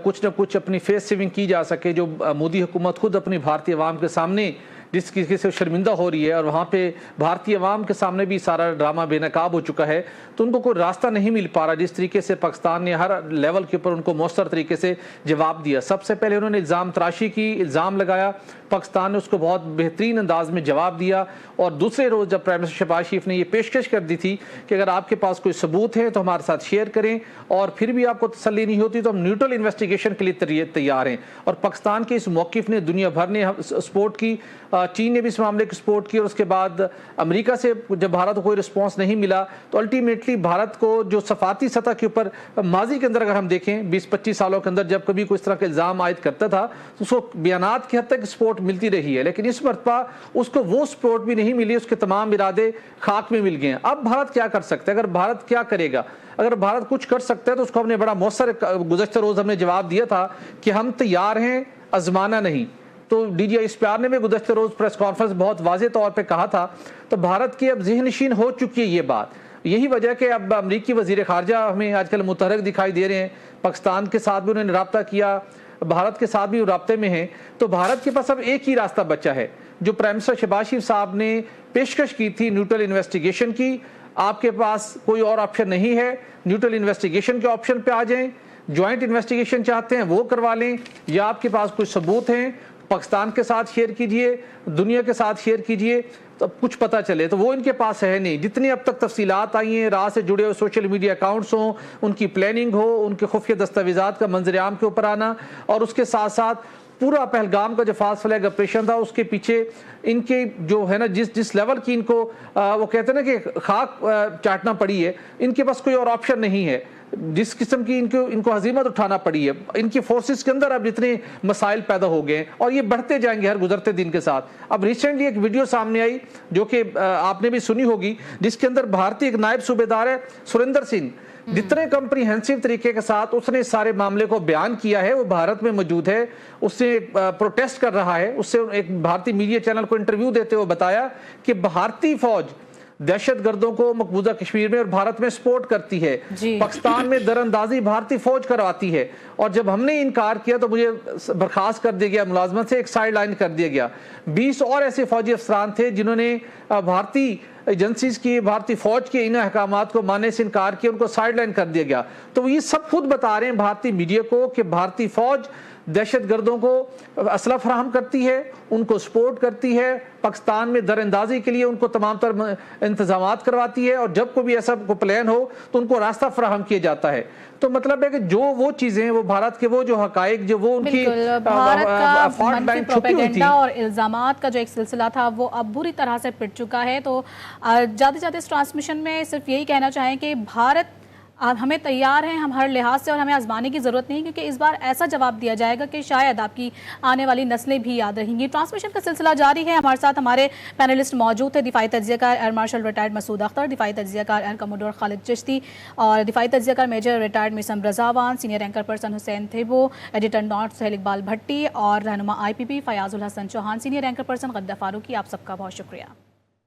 کچھ نہ کچھ اپنی فیس سیونگ کی جا سکے. جو مودی حکومت خود اپنی بھارتی عوام کے سامنے جس کی سے شرمندہ ہو رہی ہے, اور وہاں پہ بھارتی عوام کے سامنے بھی سارا ڈرامہ بے نقاب ہو چکا ہے, تو ان کو کوئی راستہ نہیں مل پا رہا جس طریقے سے پاکستان نے ہر لیول کے اوپر ان کو مؤثر طریقے سے جواب دیا. سب سے پہلے انہوں نے الزام تراشی کی, الزام لگایا, پاکستان نے اس کو بہت بہترین انداز میں جواب دیا. اور دوسرے روز جب پرائم منسٹر شہباز شریف نے یہ پیشکش کر دی تھی کہ اگر آپ کے پاس کوئی ثبوت ہے تو ہمارے ساتھ شیئر کریں, اور پھر بھی آپ کو تسلی نہیں ہوتی تو ہم نیوٹرل انویسٹیگیشن کے لیے تیار ہیں. اور پاکستان کے اس موقف نے دنیا بھر نے سپورٹ کی, چین نے بھی اس معاملے کی سپورٹ کی, اور اس کے بعد امریکہ سے جب بھارت کو کوئی رسپانس نہیں ملا تو الٹیمیٹلی بھارت کو جو صفاتی سطح کے اوپر ماضی کے اندر اگر ہم دیکھیں 20-25 سالوں کے اندر جب کبھی کوئی اس طرح کے الزام عائد کرتا تھا تو اس کو بیانات کی حد تک سپورٹ ملتی رہی ہے, لیکن اس مرتبہ اس کو وہ سپورٹ بھی نہیں ملی, اس کے تمام ارادے خاک میں مل گئے ہیں. اب بھارت کیا کر سکتا ہے؟ اگر بھارت کیا کرے گا, اگر بھارت کچھ کر سکتا ہے تو اس کو ہم نے بڑا مؤثر گزشتہ روز ہم نے جواب دیا تھا کہ ہم تیار ہیں, آزمانا نہیں. تو ڈی جی ISPR نے بھی گزشتہ روز پریس کانفرنس بہت واضح طور پہ کہا تھا. تو بھارت کی اب ذہن نشین ہو چکی ہے یہ بات. یہی وجہ کہ اب امریکی وزیر خارجہ ہمیں آج کل متحرک دکھائی دے رہے ہیں, پاکستان کے ساتھ بھی انہوں نے رابطہ کیا, بھارت کے ساتھ بھی رابطے میں ہیں. تو بھارت کے پاس اب ایک ہی راستہ بچا ہے جو پرائم منسٹر شہباز شریف صاحب نے پیشکش کی تھی نیوٹرل انویسٹیگیشن کی. آپ کے پاس کوئی اور آپشن نہیں ہے، نیوٹرل انویسٹیگیشن کے آپشن پہ آ جائیں، جوائنٹ انویسٹیگیشن چاہتے ہیں وہ کروا لیں، یا آپ کے پاس کچھ ثبوت ہیں پاکستان کے ساتھ شیئر کیجئے، دنیا کے ساتھ شیئر کیجئے، تو کچھ پتہ چلے۔ تو وہ ان کے پاس ہے نہیں۔ جتنی اب تک تفصیلات آئی ہیں، راہ سے جڑے ہوئے سوشل میڈیا اکاؤنٹس ہوں، ان کی پلاننگ ہو، ان کے خفیہ دستاویزات کا منظر عام کے اوپر آنا، اور اس کے ساتھ ساتھ پورا پہلگام کا جو فاسٹ فلیگ آپریشن تھا اس کے پیچھے ان کے جو ہے نا جس لیول کی ان کو وہ کہتے ہیں نا کہ خاک چاٹنا پڑی ہے، ان کے پاس کوئی اور آپشن نہیں ہے، جس قسم کی ان کو ہزیمت اٹھانا پڑی ہے، ان کی فورسز کے اندر اب جتنے مسائل پیدا ہو گئے ہیں اور یہ بڑھتے جائیں گے ہر گزرتے دن کے ساتھ۔ اب ریسنٹلی ایک ویڈیو سامنے آئی جو کہ آپ نے بھی سنی ہوگی، جس کے اندر بھارتی ایک نائب صوبیدار ہے سریندر سنگھ، جتنے کمپریہنسو طریقے کے ساتھ اس نے سارے معاملے کو بیان کیا ہے، وہ بھارت میں موجود ہے، اس سے پروٹیسٹ کر رہا ہے، اس سے ایک بھارتی میڈیا چینل کو انٹرویو دیتے ہوئے بتایا کہ بھارتی فوج دہشت گردوں کو مقبوضہ کشمیر میں اور بھارت میں سپورٹ کرتی ہے، پاکستان میں دراندازی بھارتی فوج کرواتی ہے، اور جب ہم نے انکار کیا تو مجھے برخاست کر دیا گیا ملازمت سے، ایک سائیڈ لائن کر دیا گیا۔ 20 اور ایسے فوجی افسران تھے جنہوں نے بھارتی ایجنسیز کی، بھارتی فوج کے ان احکامات کو ماننے سے انکار کیا، ان کو سائیڈ لائن کر دیا گیا۔ تو یہ سب خود بتا رہے ہیں بھارتی میڈیا کو کہ بھارتی فوج دہشت گردوں کو اسلحہ فراہم کرتی ہے، ان کو سپورٹ کرتی ہے، پاکستان میں در اندازی کے لیے ان کو تمام تر انتظامات کرواتی ہے، اور جب کوئی بھی ایسا پلان ہو تو ان کو راستہ فراہم کیا جاتا ہے۔ تو مطلب ہے کہ جو وہ چیزیں، وہ بھارت کے وہ جو حقائق، جو وہ ان کی بھارت کا فالٹ لائن چھپی ہوئی تھی اور الزامات کا جو ایک سلسلہ تھا وہ اب بری طرح سے پٹ چکا ہے۔ تو جاتے جاتے اس ٹرانسمیشن میں صرف یہی کہنا چاہیں کہ بھارت ہمیں تیار ہیں، ہم ہر لحاظ سے، اور ہمیں آزمانے کی ضرورت نہیں، کیونکہ اس بار ایسا جواب دیا جائے گا کہ شاید آپ کی آنے والی نسلیں بھی یاد رہیں گی۔ ٹرانسمیشن کا سلسلہ جاری ہے، ہمارے ساتھ ہمارے پینلسٹ موجود تھے، دفاعی تجزیہ کار air marshal retired Masood Akhtar, دفاعی تجزیہ کار ایئر کموڈور خالد چشتی، اور دفاعی تجزیہ کار major retired Maisam Rizwan, senior anchor person Hussain Thebo, editor ناٹ سہیل اقبال بھٹی، اور رہنما IPP Fayyaz ul Hassan Chauhan, senior anchor person Ghada Farooqi. آپ سب کا بہت شکریہ۔